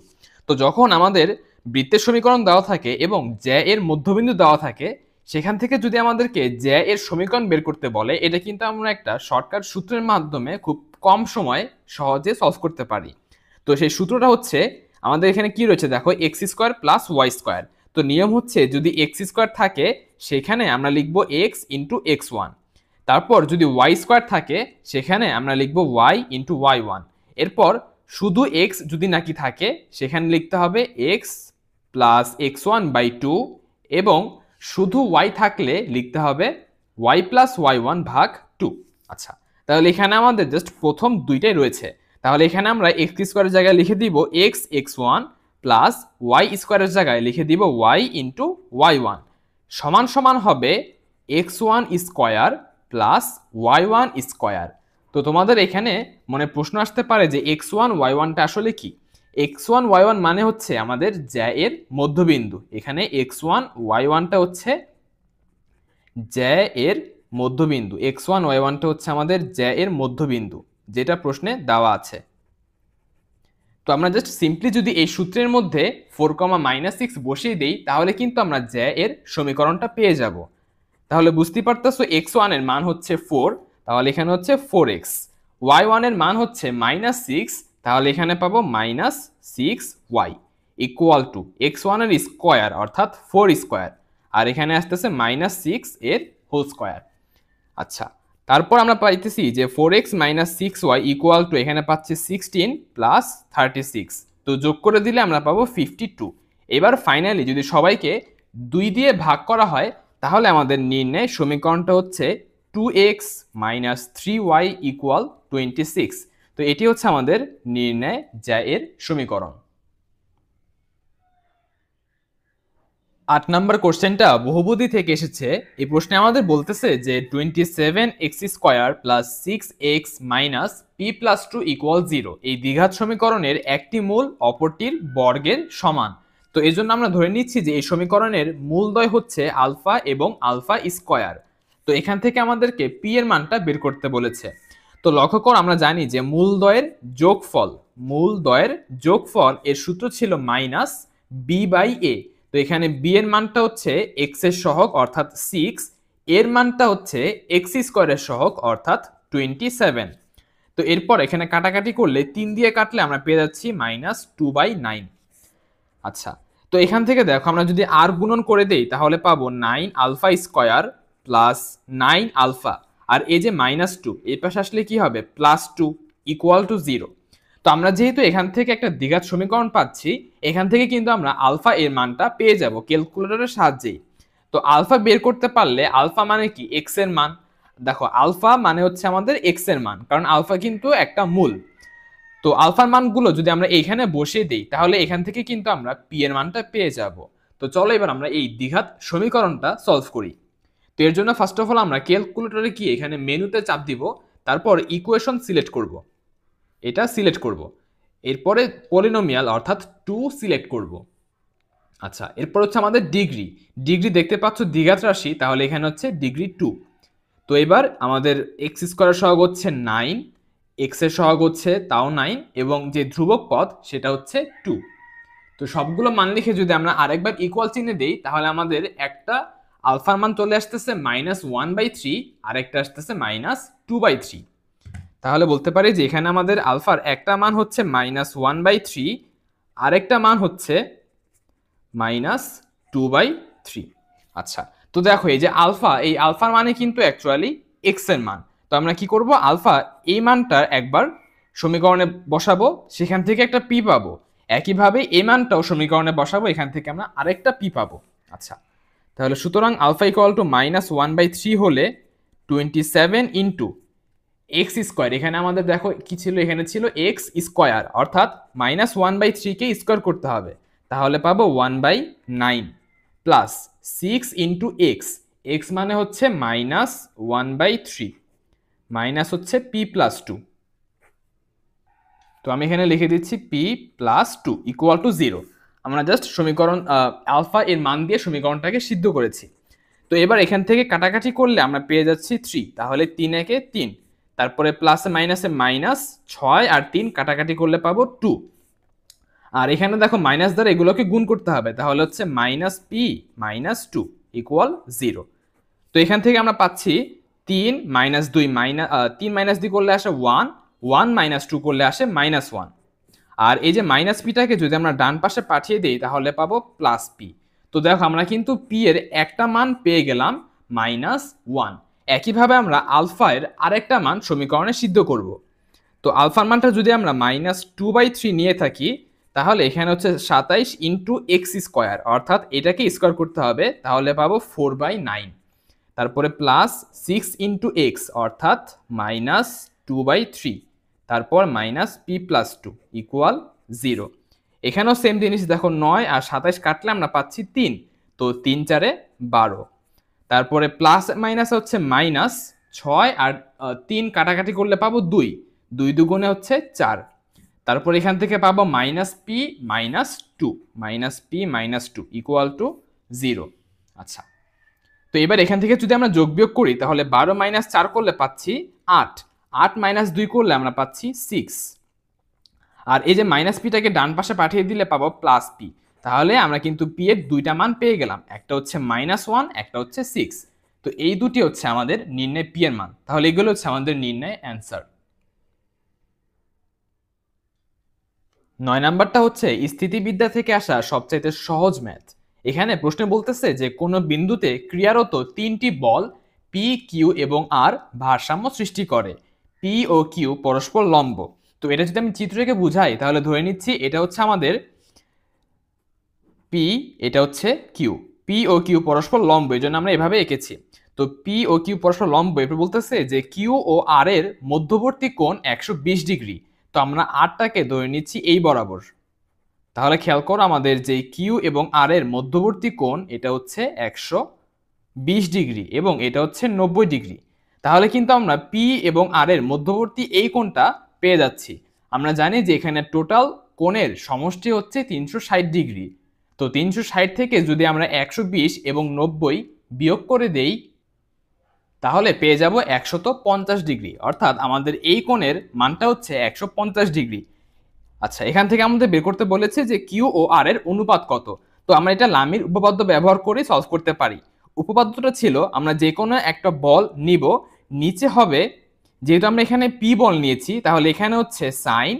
তো যখন আমাদের বৃত্তের সমীকরণ দেওয়া থাকে এবং জ্যা এর মধ্যবিন্দু দেওয়া থাকে, সেখান থেকে যদি আমাদেরকে জ্যা এর সমীকরণ বের করতে বলে, এটা কিন্তু আমরা একটা শর্টকাট সূত্রের মাধ্যমে খুব কম সময়ে সহজে সলভ করতে পারি। তো সেই সূত্রটা হচ্ছে, আমাদের এখানে কি রয়েছে দেখো, x square plus y square. তো নিয়ম হচ্ছে যদি এক্স স্কোয়ার থাকে সেখানে আমরা লিখব এক্স ইন্টু এক্স ওয়ান, তারপর যদি ওয়াই স্কোয়ার থাকে সেখানে আমরা লিখব ওয়াই ইন্টু ওয়াই ওয়ান। এরপর শুধু এক্স যদি নাকি থাকে সেখানে লিখতে হবে x plus x one by two, এবং শুধু ওয়াই থাকলে লিখতে হবে ওয়াই প্লাস ওয়াই ওয়ান ভাগ টু। আচ্ছা, তাহলে এখানে আমাদের জাস্ট প্রথম দুইটাই রয়েছে, তাহলে এখানে আমরা এক্স স্কোয়ারের জায়গায় লিখে দিব x x one plus y স্কোয়ারের জায়গায় লিখে দিব ওয়াই ইন্টু ওয়াই ওয়ান সমান সমান হবে x one square plus y one square. তো তোমাদের এখানে মনে প্রশ্ন আসতে পারে যে এক্স ওয়ান ওয়াই ওয়ানটা আসলে কি। এক্স ওয়ান ওয়াই ওয়ান মানে হচ্ছে আমাদের জ্যা এর মধ্যবিন্দু, এখানে এক্স ওয়ান ওয়াই ওয়ানটা হচ্ছে জ্যা এর মধ্যবিন্দু, এক্স ওয়ান ওয়াই ওয়ানটা হচ্ছে আমাদের জ্যা এর মধ্যবিন্দু, যেটা প্রশ্নে দেওয়া আছে। তো আমরা জাস্ট সিম্পলি যদি এই সূত্রের মধ্যে 4, বসিয়ে দেই, তাহলে কিন্তু আমরা জ্যা এর সমীকরণটা পেয়ে যাব। তাহলে বুঝতেই পারতেছো এক্স ওয়ান এর মান হচ্ছে 4, তাহলে এখানে হচ্ছে 4x, ওয়াই ওয়ান এর মান হচ্ছে -6, তাহলে এখানে পাবো -6y ইকুয়াল টু x1 এর স্কোয়ার অর্থাৎ 4 স্কোয়ার, আর এখানে আসতেছে -6 এর হোল স্কোয়ার। আচ্ছা, তারপর আমরা পাইতেছি যে 4x - 6y ইকুয়াল টু এখানে পাচ্ছি 16 প্লাস 36, তো যোগ করে দিলে আমরা পাবো 52। এবার ফাইনালি যদি সবাইকে 2 দিয়ে ভাগ করা হয় তাহলে আমাদের নির্ণয় সমীকরণটা হচ্ছে 2x - 3y ইকুয়াল 26। তো এটি হচ্ছে আমাদের নির্ণয় এর সমীকরণ। 8 নম্বর কোশ্চেনটা বহুপদী থেকে এসেছে। এই প্রশ্নে আমাদের বলতেছে যে 27x² plus 6x minus p plus 2 equal 0 এই দ্বিঘাত সমীকরণের একটি মূল অপরটির বর্গের সমান। তো এই জন্য আমরা ধরে নিচ্ছি যে এই সমীকরণের মূলদ্বয় হচ্ছে আলফা এবং আলফা স্কোয়ার। তো এখান থেকে আমাদেরকে p এর মানটা বের করতে বলেছে। তো লক্ষ্য কর, আমরা জানি যে মূলদ্বয়ের যোগফল এর সূত্র ছিল মাইনাস b/a। তো এখানে b এর মানটা হচ্ছে x এর সহগ অর্থাৎ 6, এর মানটা হচ্ছে x স্কয়ারের সহগ অর্থাৎ 27। তো এরপর এখানে কাটাকাটি করলে 3 দিয়ে কাটলে আমরা পেয়ে যাচ্ছি -2/9। আচ্ছা, তো এখান থেকে দেখো আমরা যদি আর গুণন করে দেই তাহলে পাবো 9 আলফা স্কয়ার প্লাস 9 আলফা, আর এই যে -2 এই পাশে আসলে কি হবে +2 ইকুয়াল টু 0। তো আমরা যেহেতু এখান থেকে একটা দ্বিঘাত সমীকরণ পাচ্ছি, এখান থেকে কিন্তু আমরা আলফা এর মানটা পেয়ে যাব ক্যালকুলেটরের সাহায্যে। তো আলফা বের করতে পারলে আলফা মানে কি এক্স এর মান। দেখো আলফা মানে হচ্ছে আমাদের এক্স এর মান, কারণ আলফা কিন্তু একটা মূল। তো আলফার মানগুলো যদি আমরা এইখানে বসিয়ে দিই তাহলে এখান থেকে কিন্তু আমরা পি এর মানটা পেয়ে যাব। তো চলো এবার আমরা এই দ্বিঘাত সমীকরণটা সলভ করি। তো এর জন্য ফার্স্ট অফ অল আমরা ক্যালকুলেটরে গিয়ে এখানে মেনুতে চাপ দিব, তারপর ইকুয়েশন সিলেক্ট করব, এটা সিলেক্ট করব, এরপরে পলিনোমিয়াল অর্থাৎ 2 সিলেক্ট করব। আচ্ছা, এরপর হচ্ছে আমাদের ডিগ্রি দেখতে পাচ্ছ দ্বিঘাত রাশি, তাহলে এখানে হচ্ছে ডিগ্রি 2। তো এবার আমাদের এক্স স্কোয়ারের সহগ হচ্ছে 9, এক্স এর সহগ হচ্ছে তাও 9, এবং যে ধ্রুবক পদ সেটা হচ্ছে 2। তো সবগুলো মান লিখে যদি আমরা আরেকবার ইকুয়াল চিহ্নে দেই তাহলে আমাদের একটা আলফার মান চলে আসতেছে -1/3, আর একটা আসতেছে -2/3। তাহলে বলতে পারি যে এখানে আমাদের আলফার একটা মান হচ্ছে -1/3, আরেকটা মান হচ্ছে -2/3। আচ্ছা, তো দেখো এই যে আলফা, এই আলফার মানে কিন্তু অ্যাকচুয়ালি এক্স এর মান। তো আমরা কি করব, আলফা এই মানটা একবার সমীকরণে বসাবো, সেখান থেকে একটা পি পাবো। একইভাবে এই মানটাও সমীকরণে বসাবো, এখান থেকে আমরা আরেকটা পি পাবো। আচ্ছা, তাহলে সুতরাং আলফা ইকুয়াল টু -1/3 হলে 27 ইন্টু এক্স স্কোয়ার, এখানে আমাদের দেখো কি ছিল, এখানে ছিল এক্স স্কোয়ার, অর্থাৎ -1/3 কে স্কোয়ার করতে হবে, তাহলে পাবো 1/9 প্লাস 6 ইন্টু এক্স, এক্স মানে হচ্ছে -1/3 মাইনাস হচ্ছে পি প্লাস 2। তো আমি এখানে লিখে দিচ্ছি পি প্লাস 2 ইকুয়াল টু 0। আমরা জাস্ট সমীকরণ আলফা এর মান দিয়ে সমীকরণটাকে সিদ্ধ করেছি। তো এবার এখান থেকে কাটাকাটি করলে আমরা পেয়ে যাচ্ছি 3, তাহলে 3 একে 3, তারপরে প্লাসে মাইনাসে মাইনাস, 6 আর 3 কাটাকাটি করলে পাবো 2। আর এখানে দেখো মাইনাস দ্বারা এগুলোকে গুণ করতে হবে, তাহলে হচ্ছে -p - 2 ইকুয়াল 0। তো এখান থেকে আমরা পাচ্ছি 3 - 2 3 - 2 করলে আসে 1, 1 - 2 করলে আসে -1। আর এই যে মাইনাস পিটাকে যদি আমরা ডান পাশে পাঠিয়ে দিই তাহলে পাবো প্লাস পি। তো দেখো আমরা কিন্তু পি এর একটা মান পেয়ে গেলাম -1। একইভাবে আমরা আলফা এর আরেকটা মান সমীকরণে সিদ্ধ করব। তো আলফার মানটা যদি আমরা -2/3 নিয়ে থাকি তাহলে এখানে হচ্ছে 27 ইন্টু এক্স স্কোয়ার, অর্থাৎ এটাকে স্কোয়ার করতে হবে, তাহলে পাবো 4/9, তারপরে প্লাস 6 ইন্টু এক্স অর্থাৎ -2/3, তারপর -p প্লাস 2 ইকুয়াল 0। এখানেও সেম জিনিস দেখো, 9 আর 27 কাটলে আমরা পাচ্ছি 3, তো 3 4 12, তারপরে প্লাস মাইনাস হচ্ছে -6 আর 3 কাটাকাটি করলে পাবো 2, 2 দুগুণে হচ্ছে 4, তারপর এখান থেকে পাবো -p - 2 ইকুয়াল টু 0। আচ্ছা, তো এবার এখান থেকে যদি আমরা যোগ বিয়োগ করি তাহলে 12 - 4 করলে পাচ্ছি 8, 8 - 2 করলে আমরা পাচ্ছি 6, আর এই যে মাইনাস পিটাকে ডান পাশে পাঠিয়ে দিলে পাবো প্লাস পি। তাহলে আমরা কিন্তু পি এর দুইটা মান পেয়ে গেলাম, একটা হচ্ছে -1, একটা হচ্ছে 6। তো এই দুটি হচ্ছে আমাদের নির্ণয় পি এর মান। তাহলে এগুলো হচ্ছে আমাদের নির্ণয় অ্যান্সার। 9 নাম্বারটা হচ্ছে স্থিতিবিদ্যা থেকে আসা সবচাইতে সহজ ম্যাথ। এখানে প্রশ্নে বলতেছে যে কোনো বিন্দুতে ক্রিয়ারত 3টি বল পি, কিউ এবং আর ভারসাম্য সৃষ্টি করে। পি ও কিউ পরস্পর লম্ব। তো এটা যদি আমি চিত্র এঁকে বুঝাই তাহলে ধরে নিচ্ছি এটা হচ্ছে আমাদের পি, এটা হচ্ছে কিউ। পি ও কিউ পরস্পর লম্ব, এই জন্য আমরা এভাবে এঁকেছি। তো পি ও কিউ পরস্পর লম্ব, এরপর বলতেছে যে কিউ ও আর এর মধ্যবর্তী কোণ 120 ডিগ্রি। তো আমরা আরটাকে ধরে নিচ্ছি এই বরাবর। তাহলে খেয়াল করো আমাদের যে কিউ এবং আর এর মধ্যবর্তী কোণ এটা হচ্ছে 120 ডিগ্রি এবং এটা হচ্ছে 90 ডিগ্রি। তাহলে কিন্তু আমরা পি এবং আর এর মধ্যবর্তী এই কোণটা পেয়ে যাচ্ছি। আমরা জানি যে এখানে টোটাল কোণের সমষ্টি হচ্ছে 360 ডিগ্রি। তো 360 থেকে যদি আমরা 120 এবং 90 বিয়োগ করে দেই তাহলে পেয়ে যাব 150 ডিগ্রি, অর্থাৎ আমাদের এই কোণের মানটা হচ্ছে 150 ডিগ্রি। আচ্ছা, এখান থেকে আমাদের বের করতে বলেছে যে কিউ ও আর এর অনুপাত কত। তো আমরা এটা লামির উপপাদ্য ব্যবহার করে সলভ করতে পারি। উপপাদ্যটা ছিল আমরা যে কোনো একটা বল নিব, নিচে হবে, যেহেতু আমরা এখানে পি বল নিয়েছি তাহলে এখানে হচ্ছে সাইন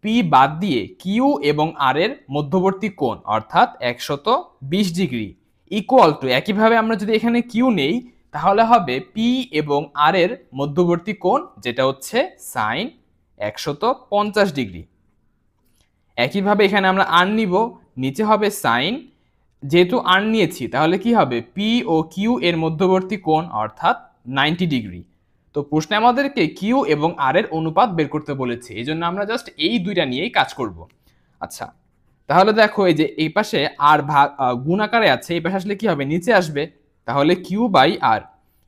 পি বাদ দিয়ে কিউ এবং আর এর মধ্যবর্তী কোণ অর্থাৎ 120 ডিগ্রি ইকুয়াল টু, একইভাবে আমরা যদি এখানে কিউ নেই তাহলে হবে পি এবং আর এর মধ্যবর্তী কোণ যেটা হচ্ছে সাইন 150 ডিগ্রি। একইভাবে এখানে আমরা আর নিব, নিচে হবে সাইন, যেহেতু আর নিয়েছি তাহলে কি হবে পি ও কিউ এর মধ্যবর্তী কোণ অর্থাৎ 90 ডিগ্রি। তো প্রশ্নে আমাদেরকে কিউ এবং আর এর অনুপাত বের করতে বলেছে, এই জন্য আমরা জাস্ট এই দুইটা নিয়েই কাজ করব। আচ্ছা, তাহলে দেখো এই যে এই পাশে আর ভাগ গুণ আকারে আছে, এই পাশে আসলে কি হবে নিচে আসবে, তাহলে q by r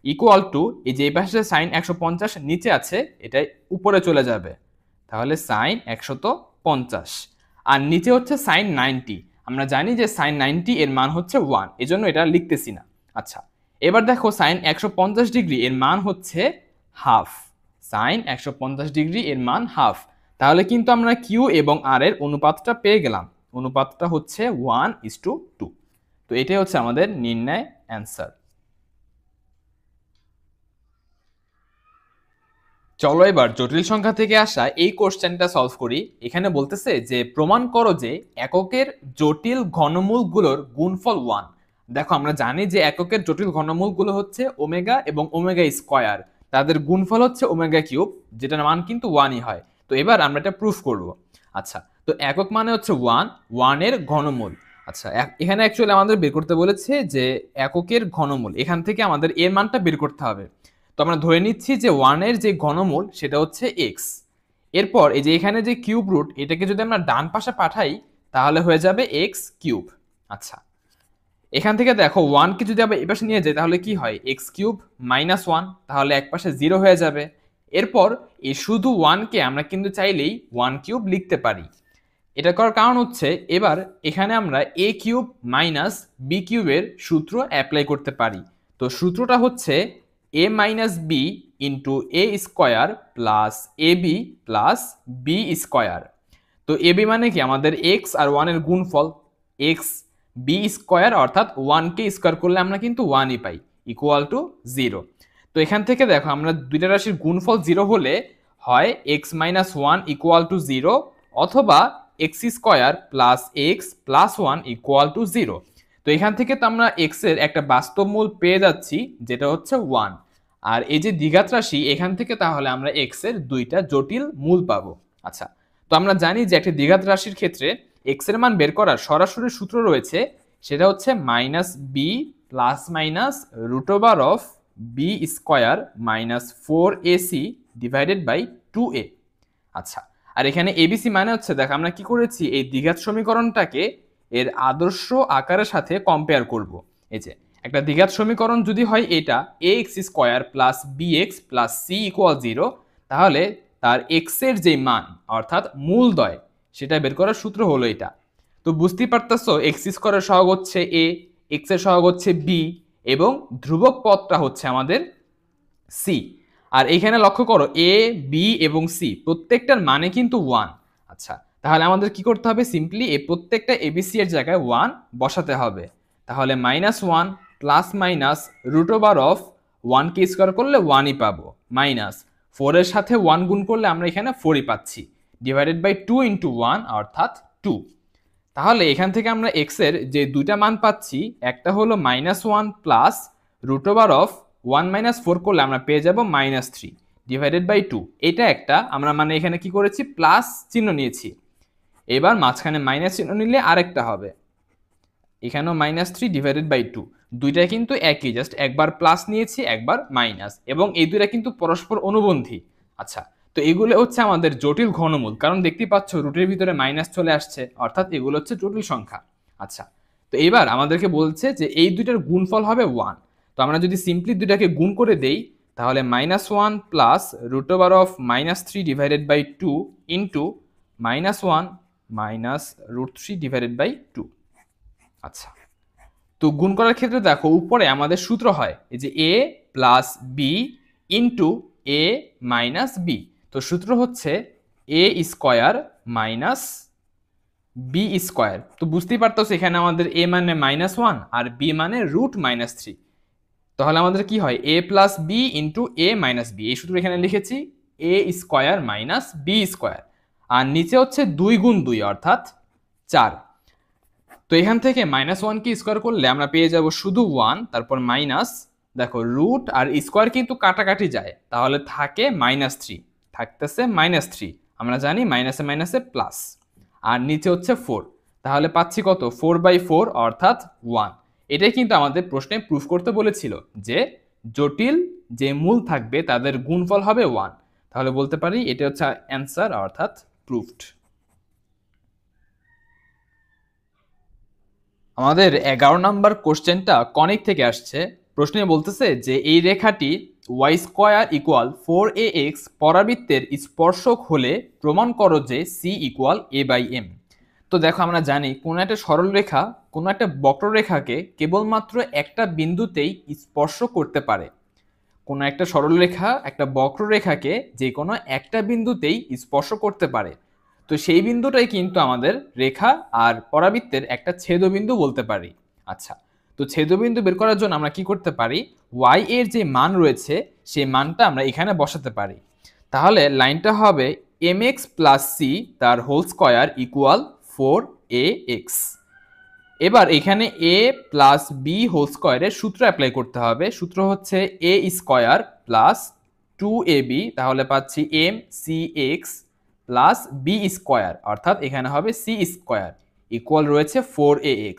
equal to, এই যে এই পাশে সাইন 150 নিচে আছে এটাই উপরে চলে যাবে, তাহলে সাইন 150 আর নিচে হচ্ছে সাইন 90। আমরা জানি যে সাইন 90 এর মান হচ্ছে 1, এজন্য এটা লিখতেছি না। আচ্ছা, এবার দেখো সাইন 150 ডিগ্রি এর মান হচ্ছে হাফ। সাইন 150 ডিগ্রি এর মান হাফ। তাহলে কিন্তু আমরা কিউ এবং আর এর অনুপাতটা পেয়ে গেলাম। অনুপাতটা হচ্ছে 1:2। তো এটাই হচ্ছে আমাদের নির্ণয় অ্যান্সার। চলো এবার জটিল সংখ্যা থেকে আসা এই কোশ্চেনটা সলভ করি। এখানে বলতেছে যে প্রমাণ করো যে এককের জটিল ঘনমূলগুলোর গুণফল 1। দেখো আমরা জানি যে এককের জটিল ঘনমূলগুলো হচ্ছে ওমেগা এবং ওমেগা স্কয়ার, তাদের গুণফল হচ্ছে ওমেগা কিউব, যেটার মান কিন্তু 1ই হয়। তো এবার আমরা এটা প্রুফ করব। আচ্ছা, তো একক মানে হচ্ছে 1 এর ঘনমূল। আচ্ছা, এখানে অ্যাকচুয়ালি আমাদের বের করতে বলেছে যে এককের ঘনমূল, এখান থেকে আমাদের এর মানটা বের করতে হবে। তো আমরা ধরে নিচ্ছি যে 1 এর যে ঘনমূল সেটা হচ্ছে এক্স। এরপর এই যে এখানে যে কিউব রুট, এটাকে যদি আমরা ডান পাশে পাঠাই তাহলে হয়ে যাবে এক্স কিউব। আচ্ছা, এখান থেকে দেখো 1 কে যদি আবার এই পাশে নিয়ে যাই তাহলে কি হয় এক্স কিউব মাইনাস 1, তাহলে এক পাশে 0 হয়ে যাবে। এরপর এই শুধু 1 কে আমরা কিন্তু চাইলেই 1 কিউব লিখতে পারি। এটা করার কারণ হচ্ছে এবার এখানে আমরা এ কিউব মাইনাস বি কিউবের সূত্র অ্যাপ্লাই করতে পারি। তো সূত্রটা হচ্ছে এ minus B into A square plus A B plus B square. তো এ বি মানে কি আমাদের এক্স আর 1 এর গুণফল এক্স, বি স্কোয়ার অর্থাৎ 1 কে স্কোয়ার করলে আমরা কিন্তু 1ই পাই ইকুয়াল টু 0। তো এখান থেকে দেখো আমরা দুইটা রাশির গুণফল 0 হলে হয় এক্স মাইনাস 1 ইকুয়াল টু 0 অথবা x square plus x plus 1 equal to 0। তো এখান থেকে তো আমরা এক্স এর একটা বাস্তব মূল পেয়ে যাচ্ছি যেটা হচ্ছে 1, আর এই যে দ্বিঘাত রাশি এখান থেকে তাহলে আমরা এক্স এর দুইটা জটিল মূল পাবো। আচ্ছা, তো আমরা জানি যে একটা দ্বিঘাত রাশির ক্ষেত্রে এক্স এর মান বের করার সরাসরি সূত্র রয়েছে, সেটা হচ্ছে minus b plus minus root over of b square minus 4ac divided by 2a। আচ্ছা, আর এখানে এবিসি মানে হচ্ছে দেখো আমরা কি করেছি এই দ্বিঘাত সমীকরণটাকে এর আদর্শ আকারের সাথে কম্পেয়ার করব। এই যে একটা দ্বিঘাত সমীকরণ যদি হয় এটা ax square plus bx plus c equal 0, তাহলে তার x এর যে মান অর্থাৎ মূলদ্বয় সেটা বের করার সূত্র হলো এটা। তো বুঝতেই পারতেছো x স্কয়ারের সহগ হচ্ছে a, x এর সহগ হচ্ছে b এবং ধ্রুবক পদটা হচ্ছে আমাদের c। আর এখানে লক্ষ্য করো এ বি এবং সি প্রত্যেকটার মানে কিন্তু 1। আচ্ছা, তাহলে আমাদের কি করতে হবে সিম্পলি এই প্রত্যেকটা এবিসি এর জায়গায় 1 বসাতে হবে। তাহলে minus 1 plus minus root over of 1 কে স্কোয়ার করলে 1ই পাবো, মাইনাস 4 এর সাথে 1 গুণ করলে আমরা এখানে 4ই পাচ্ছি, ডিভাইডেড বাই 2 ইন্টু 1 অর্থাৎ 2। তাহলে এখান থেকে আমরা এক্স এর যে দুইটা মান পাচ্ছি, একটা হলো -1 প্লাস রুট ওভার অফ 1 - 4 করলে আমরা পেয়ে যাব -3 ডিভাইডেড বাই 2। এটা একটা আমরা মানে এখানে কি করেছি, প্লাস চিহ্ন নিয়েছি। এবার মাঝখানে মাইনাস চিহ্ন নিলে আরেকটা হবে, এখানেও -3 ডিভাইডেড বাই 2। দুইটা কিন্তু একই, জাস্ট একবার প্লাস নিয়েছি একবার মাইনাস, এবং এই দুইটা কিন্তু পরস্পর অনুবন্ধী। আচ্ছা, তো এগুলো হচ্ছে আমাদের জটিল ঘনমূল, কারণ দেখতেই পাচ্ছ রুটের ভিতরে মাইনাস চলে আসছে, অর্থাৎ এগুলো হচ্ছে জটিল সংখ্যা। আচ্ছা, তো এবার আমাদেরকে বলছে যে এই দুইটার গুণফল হবে 1। তো আমরা যদি সিম্পলি দুইটাকে গুণ করে দেই, তাহলে -1 plus root over of -3 divided by 2 into -1 minus √3 divided by 2। আচ্ছা, তো গুণ করার ক্ষেত্রে দেখো উপরে আমাদের সূত্র হয় এই যে a plus B into A minus b. তো সূত্র হচ্ছে a square minus B square. তো বুঝতেই পারতেছো এখানে আমাদের a মানে -1 আর b মানে √-3। তাহলে আমাদের কি হয়, a plus B into A minus B. এই সূত্র এখানে লিখেছি a square minus B square, আর নিচে হচ্ছে 2 গুণ 2 অর্থাৎ 4। তো এখান থেকে -1 কে স্কোয়ার করলে আমরা পেয়ে যাব শুধু 1, তারপর মাইনাস, দেখো রুট আর স্কোয়ার কিন্তু কাটাকাটি যায়, তাহলে থাকে -3, থাকতেছে -3। আমরা জানি মাইনাসে মাইনাসে প্লাস, আর নিচে হচ্ছে 4। তাহলে পাচ্ছি কত, 4/4 অর্থাৎ 1। এটাই কিন্তু আমাদের প্রশ্নে প্রুফ করতে বলেছিল যে জটিল যে মূল থাকবে তাদের গুণফল হবে 1। তাহলে বলতে পারি এটা হচ্ছে অ্যান্সার অর্থাৎ প্রুফড। আমাদের 11 নম্বর কোশ্চেনটা কনিক থেকে আসছে। প্রশ্নে বলতেছে যে এই রেখাটি y স্কোয়ার ইকুয়াল 4ax পরাবৃত্তের স্পর্শক হলে প্রমাণ করো যে c ইকুয়াল a/m। তো দেখো আমরা জানি কোনো একটা সরল রেখা কোনো একটা বক্ররেখাকে কেবলমাত্র একটা বিন্দুতেই স্পর্শ করতে পারে। কোনো একটা সরল রেখা একটা বক্ররেখাকে যে কোনো একটা বিন্দুতেই স্পর্শ করতে পারে। তো সেই বিন্দুটাই কিন্তু আমাদের রেখা আর পরাবৃত্তের একটা ছেদবিন্দু বলতে পারি। আচ্ছা, তো ছেদবিন্দু বের করার জন্য আমরা কি করতে পারি, y এর যে মান রয়েছে সেই মানটা আমরা এখানে বসাতে পারি। তাহলে লাইনটা হবে mx প্লাস c তার হোল স্কোয়ার ইকুয়াল 4ax। এবার এখানে a প্লাস বি হোল স্কোয়ারের সূত্র অ্যাপ্লাই করতে হবে। সূত্র হচ্ছে a স্কোয়ার প্লাস 2ab, তাহলে পাচ্ছি mcx প্লাস বি স্কোয়ার অর্থাৎ এখানে হবে c স্কোয়ার ইকুয়াল রয়েছে 4ax।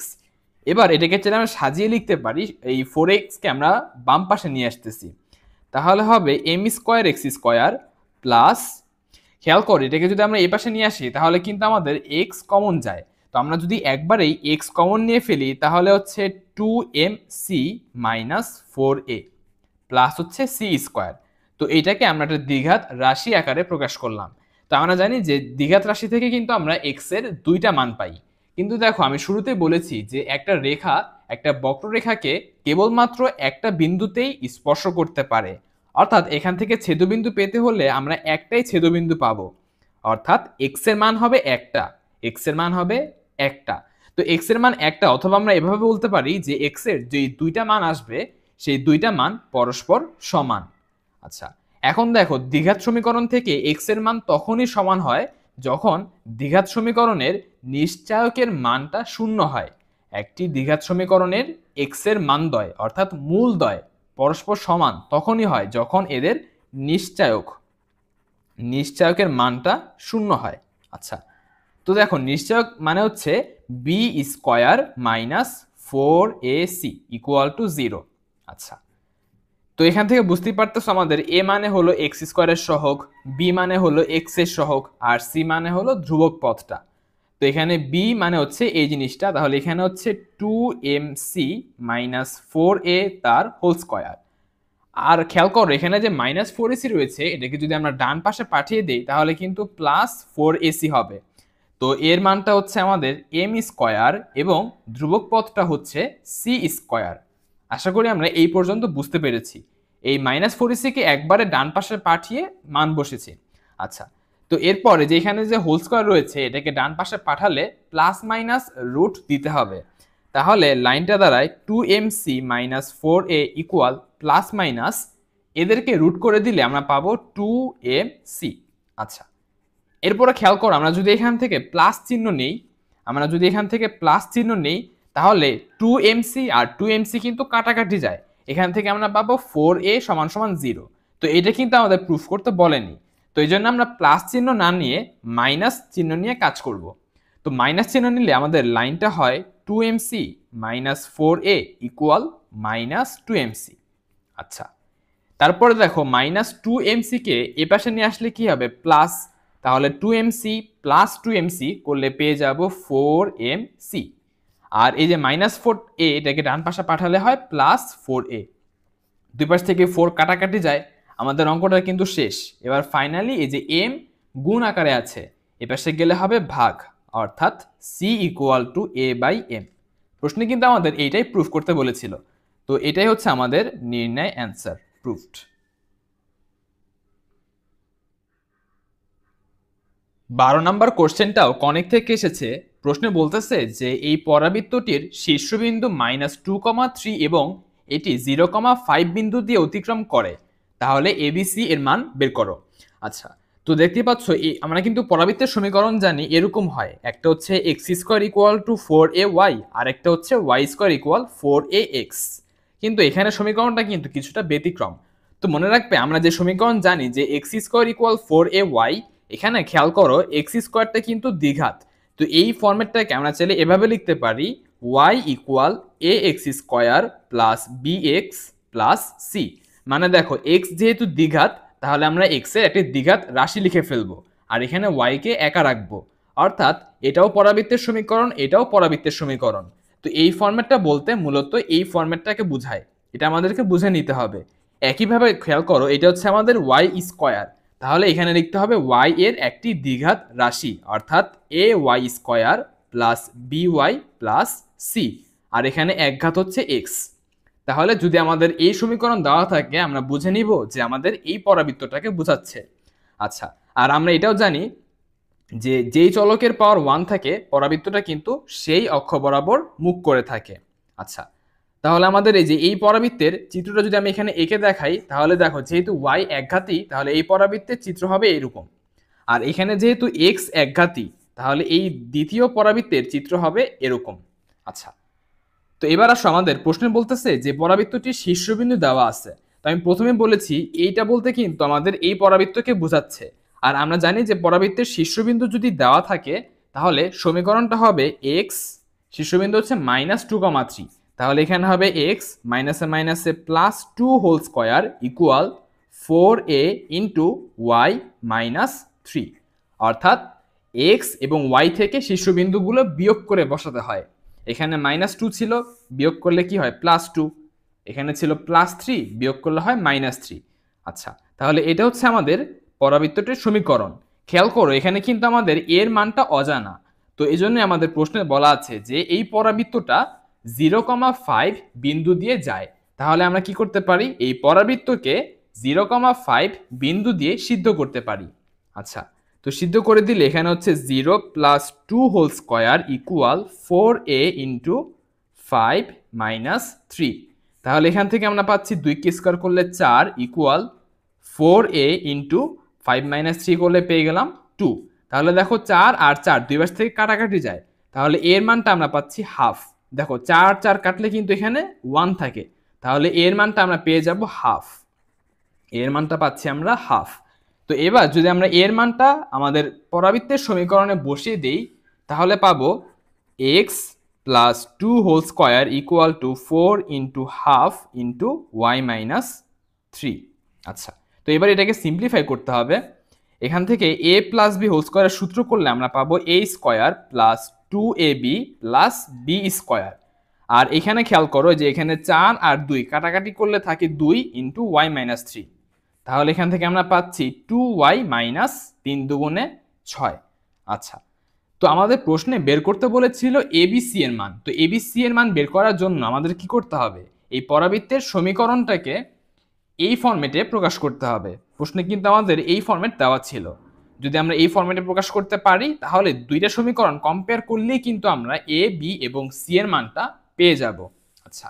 এবার এটাকে চাইলে আমরা সাজিয়ে লিখতে পারি, এই 4x কে আমরা বাম পাশে নিয়ে আসতেছি, তাহলে হবে m square x square plus, খেয়াল করো এটাকে যদি আমরা এই পাশে নিয়ে আসি তাহলে কিন্তু আমাদের x কমন যায়। তো আমরা যদি একবারেই x কমন নিয়ে ফেলি তাহলে হচ্ছে 2mc মাইনাস 4a প্লাস হচ্ছে c স্কোয়ার। তো এইটাকে আমরা একটা দ্বিঘাত রাশি আকারে প্রকাশ করলাম। তো আমরা জানি যে দ্বিঘাত রাশি থেকে কিন্তু আমরা x এর দুইটা মান পাই। কিন্তু দেখো আমি শুরুতে বলেছি যে একটা রেখা একটা বক্ররেখাকে কেবলমাত্র একটা বিন্দুতেই স্পর্শ করতে পারে, অর্থাৎ এখান থেকে ছেদবিন্দু পেতে হলে আমরা একটাই ছেদবিন্দু পাবো, অর্থাৎ x এর মান হবে একটা, x এর মান হবে একটা। তো x এর মান একটা, অথবা আমরা এভাবে বলতে পারি যে x এর যে দুইটা মান আসবে সেই দুইটা মান পরস্পর সমান। আচ্ছা, এখন দেখো দ্বিঘাত সমীকরণ থেকে x এর মান তখনই সমান হয় যখন দ্বিঘাত সমীকরণের নিশ্চায়কের মানটা শূন্য হয়। একটি দ্বিঘাত সমীকরণের x এর মানদ্বয় অর্থাৎ মূলদ্বয় পরস্পর সমান তখনই হয় যখন এদের নিশ্চায়কের মানটা শূন্য হয়। আচ্ছা, তো দেখো নিশ্চয়ক মানে হচ্ছে b square minus 4ac equal to 0। আচ্ছা, তো এখান থেকে বুঝতেই পারতেছো আমাদের a মানে হলো x স্কোয়ারের সহগ, b মানে হলো x এর সহগ, আর c মানে হলো ধ্রুবক পদটা। তো এখানে b মানে হচ্ছে এই জিনিসটা, তাহলে এখানে হচ্ছে 2mc মাইনাস 4a তার হোল স্কোয়ার। আর খেয়াল করো এখানে যে -4ac রয়েছে এটাকে যদি আমরা ডান পাশে পাঠিয়ে দেই তাহলে কিন্তু +4ac হবে। তো এর মানটা হচ্ছে আমাদের m স্কোয়ার এবং ধ্রুবক পদটা হচ্ছে c স্কোয়ার। আশা করি আমরা এই পর্যন্ত বুঝতে পেরেছি। এই -4ac কে একবারে ডান পাশে পাঠিয়ে মান বসেছি। আচ্ছা, তো এরপরে যে এখানে যে হোল স্কোয়ার রয়েছে এটাকে ডান পাশে পাঠালে প্লাস মাইনাস রুট দিতে হবে। তাহলে লাইনটা দাঁড়ায় 2mc minus 4a equal plus minus, এদেরকে রুট করে দিলে আমরা পাবো 2mc। আচ্ছা, এরপরে খেয়াল করো, আমরা যদি এখান থেকে প্লাস চিহ্ন নেই, তাহলে 2mc আর 2mc কিন্তু কাটাকাটি যায়। এখান থেকে আমরা পাবো 4a সমান সমান 0। তো এটা কিন্তু আমাদের প্রুফ করতে বলেনি। তো এই জন্য আমরা প্লাস চিহ্ন না নিয়ে মাইনাস চিহ্ন নিয়ে কাজ করব। তো মাইনাস চিহ্ন নিলে আমাদের লাইনটা হয় 2mc minus 4a equal minus 2mc। আচ্ছা, তারপরে দেখো মাইনাস 2mc কে এ পাশে নিয়ে আসলে কি হবে, প্লাস। তাহলে 2mc প্লাস 2mc করলে পেয়ে যাব 4mc। আর এই যে মাইনাস 4a এটাকে ডান পাশে পাঠালে হয় প্লাস 4a। দুই পাশ থেকে 4 কাটাকাটি যায়, আমাদের অঙ্কটা কিন্তু শেষ। এবার ফাইনালি এই যে m গুণ আকারে আছে, এ পাশে গেলে হবে ভাগ, অর্থাৎ c equal to a by m। প্রশ্নে কিন্তু আমাদের এইটাই প্রুফ করতে বলেছিল। তো এটাই হচ্ছে আমাদের নির্ণয় অ্যান্সার, প্রুফড। 12 নম্বর কোশ্চেনটাও কনেক্ট থেকে এসেছে। প্রশ্নে বলতেছে যে এই পরাবৃত্তটির শীর্ষবিন্দু -2,3 এবং এটি 0,5 বিন্দু দিয়ে অতিক্রম করে, তাহলে এবিসি এর মান বের করো। আচ্ছা, তো দেখতে পাচ্ছ আমরা কিন্তু পরাবৃত্তের সমীকরণ জানি এরকম হয়, একটা হচ্ছে x² ইকুয়াল টু 4ay আর একটা হচ্ছে y² ইকুয়াল 4ax। কিন্তু এখানে সমীকরণটা কিন্তু কিছুটা ব্যতিক্রম। তো মনে রাখবে, আমরা যে সমীকরণ জানি যে x² ইকুয়াল 4ay, এখানে খেয়াল করো x² কিন্তু দ্বিঘাত। তো এই ফরম্যাটটাকে আমরা চাইলে এভাবে লিখতে পারি y equal ax² plus bx plus c। মানে দেখো x যেহেতু দ্বিঘাত, তাহলে আমরা x এর একটি দ্বিঘাত রাশি লিখে ফেলবো আর এখানে y কে একা রাখবো। অর্থাৎ এটাও পরাবৃত্তের সমীকরণ, এটাও পরাবৃত্তের সমীকরণ। তো এই ফরম্যাটটা বলতে মূলত এই ফরম্যাটটাকে বোঝায়, এটা আমাদেরকে বুঝে নিতে হবে। একইভাবে খেয়াল করো, এটা হচ্ছে আমাদের y²। তাহলে এখানে লিখতে হবে y এর একটি দ্বিঘাত রাশি, অর্থাৎ ay² plus by plus c, আর এখানে একঘাত হচ্ছে x। তাহলে যদি আমাদের এই সমীকরণ দেওয়া থাকে, আমরা বুঝে নিব যে আমাদের এই পরাবৃত্তটাকে বোঝাচ্ছে। আচ্ছা, আর আমরা এটাও জানি যে যেই চলকের পাওয়ার 1 থাকে, পরাবৃত্তটা কিন্তু সেই অক্ষ বরাবর মুখ করে থাকে। আচ্ছা, তাহলে আমাদের এই যে এই পরাবৃত্তের চিত্রটা যদি আমি এখানে এঁকে দেখাই, তাহলে দেখো যেহেতু y একঘাতী, তাহলে এই পরাবৃত্তের চিত্র হবে এরকম। আর এখানে যেহেতু x একঘাতী, তাহলে এই দ্বিতীয় পরাবৃত্তের চিত্র হবে এরকম। আচ্ছা, তো এবার আসো, আমাদের প্রশ্নে বলতেছে যে পরাবৃত্তটির শীর্ষবিন্দু দেওয়া আছে। তো আমি প্রথমে বলেছি এইটা বলতে কিন্তু আমাদের এই পরাবৃত্তকে বোঝাচ্ছে। আর আমরা জানি যে পরাবৃত্তের শীর্ষবিন্দু যদি দেওয়া থাকে, তাহলে সমীকরণটা হবে x, শীর্ষবিন্দু হচ্ছে -2,3, তাহলে এখানে হবে x মাইনাসে মাইনাসে plus 2 whole square equal 4a into y minus 3। অর্থাৎ x এবং y থেকে শীর্ষবিন্দুগুলো বিয়োগ করে বসাতে হয়। এখানে -2 ছিল, বিয়োগ করলে কি হয়, +2। এখানে ছিল +3, বিয়োগ করলে হয় -3। আচ্ছা, তাহলে এটা হচ্ছে আমাদের পরাবৃত্তটির সমীকরণ। খেয়াল করো, এখানে কিন্তু আমাদের এর মানটা অজানা। তো এই জন্য আমাদের প্রশ্নে বলা আছে যে এই পরাবৃত্তটা 0,5 বিন্দু দিয়ে যায়। তাহলে আমরা কি করতে পারি, এই পরাবৃত্তকে 0,5 বিন্দু দিয়ে সিদ্ধ করতে পারি। আচ্ছা, তো সিদ্ধ করে দিলে এখানে হচ্ছে 0 plus 2 whole square equal 4a into 5 minus 3। তাহলে এখান থেকে আমরা পাচ্ছি 2 কে স্কয়ার করলে 4 ইকুয়াল 4a ইন্টু 5 মাইনাস 3 করলে পেয়ে গেলাম 2। তাহলে দেখো 4 আর 4 দুই পাশ থেকে কাটাকাটি যায়, তাহলে এর মানটা আমরা পাচ্ছি হাফ। দেখো 4 4 কাটলে কিন্তু এখানে 1 থাকে, তাহলে এর মানটা আমরা পেয়ে যাব হাফ। এর মানটা পাচ্ছি আমরা হাফ। তো এবার যদি আমরা এর মানটা আমাদের পরাবৃত্তের সমীকরণে বসিয়ে দেই, তাহলে পাবো x plus 2 whole square equal to 4 into half into y minus 3। আচ্ছা, তো এবার এটাকে সিম্পলিফাই করতে হবে। এখান থেকে a প্লাস বি হোল স্কয়ারের সূত্র করলে আমরা পাবো a স্কয়ার প্লাস 2ab প্লাস b স্কয়ার। আর এখানে খেয়াল করো যে এখানে 4 আর 2 কাটাকাটি করলে থাকে 2 ইন্টু y মাইনাস 3। তাহলে এখান থেকে আমরা পাচ্ছি 2y মাইনাস 3 দুগুণে 6। আচ্ছা, তো আমাদের প্রশ্নে বের করতে বলেছিল এবিসি এর মান। তো এবিসি এর মান বের করার জন্য আমাদের কি করতে হবে, এই পরাবৃত্তের সমীকরণটাকে এই ফরম্যাটে প্রকাশ করতে হবে। প্রশ্নে কিন্তু আমাদের এই ফরম্যাট দেওয়া ছিল। যদি আমরা এই ফরম্যাটে প্রকাশ করতে পারি, তাহলে দুইটা সমীকরণ কম্পেয়ার করলেই কিন্তু আমরা এ বি এবং সি এর মানটা পেয়ে যাব। আচ্ছা,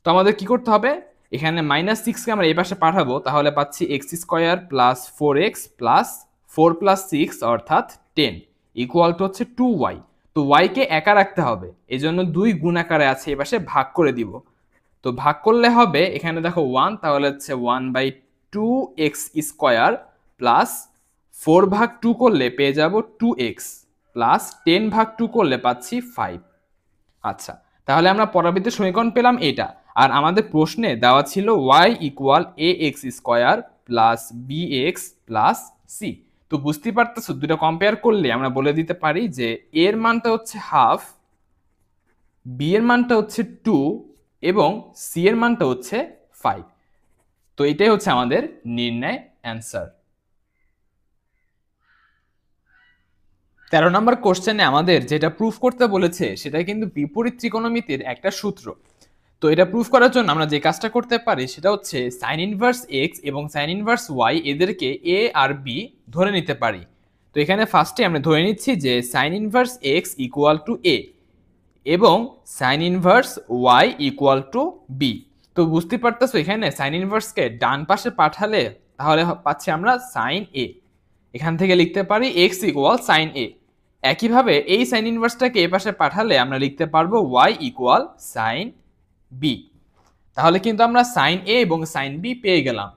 তো আমাদের কি করতে হবে, এখানে -6 কে আমরা এই পাশে পাঠাবো, তাহলে পাচ্ছি x² plus 4x plus 4 plus 6 অর্থাৎ 10 ইকুয়াল টু হচ্ছে 2y। তো y কে একা রাখতে হবে, এই জন্য 2 গুণ আকারে আছে, এই পাশে ভাগ করে দিব। তো ভাগ করলে হবে এখানে দেখো 1, তাহলে হচ্ছে 1/2x স্কোয়ার প্লাস 4 ভাগ 2 করলে পেয়ে যাব 2x প্লাস 10 ভাগ 2 করলে পাচ্ছি 5। আচ্ছা, তাহলে আমরা পরবর্তী সমীকরণ পেলাম এটা। আর আমাদের প্রশ্নে দেওয়া ছিল y equal ax square plus bx plus c। তো বুঝতে পারতেছো, দুটো কম্পেয়ার করলে আমরা বলে দিতে পারি যে a এর মানটা হচ্ছে হাফ, b এর মানটা হচ্ছে 2 এবং c এর মানটা হচ্ছে 5। তো এটাই হচ্ছে আমাদের নির্ণয় অ্যান্সার। 13 নম্বর কোশ্চেনে আমাদের যেটা প্রুফ করতে বলেছে সেটা কিন্তু বিপরীত ত্রিকোণমিতির একটা সূত্র। তো এটা প্রুফ করার জন্য আমরা যে কাজটা করতে পারি সেটা হচ্ছে সাইন ইনভার্স এক্স এবং সাইন ইনভার্স ওয়াই এদেরকে এ আর বি ধরে নিতে পারি। তো এখানে ফার্স্টে আমরা ধরে নিচ্ছি যে sine inverse x equal to A এবং sine inverse y equal to B. তো বুঝতে পারতেছো এখানে সাইন ইনভার্সকে ডান পাশে পাঠালে তাহলে পাচ্ছি আমরা সাইন এ। এখান থেকে লিখতে পারি এক্স ইকুয়াল সাইন এ। একইভাবে এই সাইন ইনভার্সটাকে এ পাশে পাঠালে আমরা লিখতে পারবো ওয়াই ইকুয়াল সাইন বি। তাহলে কিন্তু আমরা সাইন এ এবং সাইন বি পেয়ে গেলাম।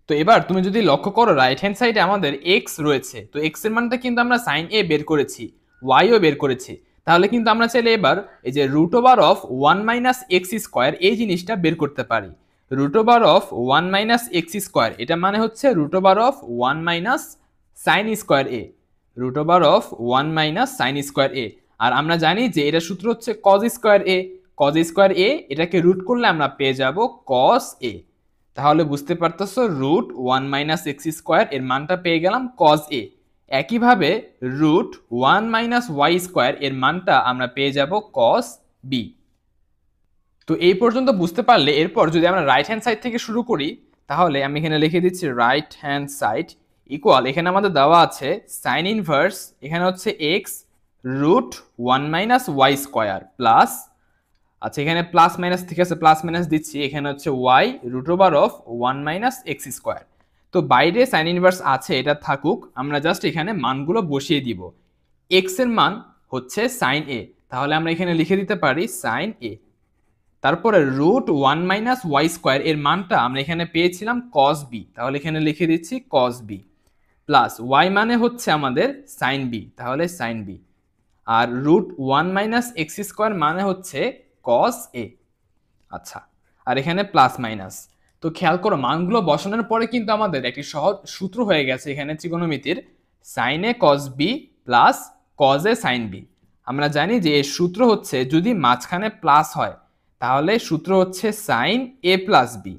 তো এবার তুমি যদি লক্ষ্য করো রাইট হ্যান্ড সাইডে আমাদের এক্স রয়েছে, তো এক্স এর মানটা কিন্তু আমরা সাইন এ বের করেছি, ওয়াইও বের করেছি। তাহলে কিন্তু আমরা চাইলে এবার এই যে root over of 1 minus x square এই জিনিসটা বের করতে পারি। Root over of 1 minus x square এটা মানে হচ্ছে root over of 1 minus sine square A, root over of 1 minus sine square A. আর আমরা জানি যে এটা সূত্র হচ্ছে cos square A, cos square A এটাকে রুট করলে আমরা পেয়ে যাব কস এ। তাহলে বুঝতে পারতেছো রুট 1 মাইনাস এক্স স্কোয়ার এর মানটা পেয়ে গেলাম কজ এ। একইভাবে রুট 1 মাইনাস ওয়াই স্কোয়ার এর মানটা আমরা পেয়ে যাব কস বি। তো এই পর্যন্ত বুঝতে পারলে এরপর যদি আমরা রাইট হ্যান্ড সাইড থেকে শুরু করি তাহলে আমি এখানে লিখে দিচ্ছি রাইট হ্যান্ড সাইড ইকুয়াল, এখানে আমাদের দেওয়া আছে সাইন ইনভার্স এখানে হচ্ছে x root 1 minus y square plus, আচ্ছা এখানে প্লাস মাইনাস ঠিক আছে প্লাস মাইনাস দিচ্ছি, এখানে হচ্ছে y root over of 1 minus x square. তো বাইরে সাইন ইনভার্স আছে এটা থাকুক, আমরা জাস্ট এখানে মানগুলো বসিয়ে দিব। এক্স এর মান হচ্ছে সাইন এ, তাহলে আমরা এখানে লিখে দিতে পারি সাইন এ। তারপরে রুট 1 মাইনাস ওয়াই স্কোয়ার এর মানটা আমরা এখানে পেয়েছিলাম কস বি, তাহলে এখানে লিখে দিচ্ছি কস বি প্লাস ওয়াই মানে হচ্ছে আমাদের সাইন বি, তাহলে সাইন বি। আর রুট 1 মাইনাস এক্স স্কোয়ার মানে হচ্ছে কস এ। আচ্ছা, আর এখানে প্লাস মাইনাস। তো খেয়াল করো মানগুলো বসানোর পরে কিন্তু আমাদের একটি সহজ সূত্র হয়ে গেছে এখানে ত্রিকোণমিতির, sine A cos B plus cos A sine B. আমরা জানি যে এর সূত্র হচ্ছে যদি মাঝখানে প্লাস হয় তাহলে সূত্র হচ্ছে সাইন এ প্লাস বি,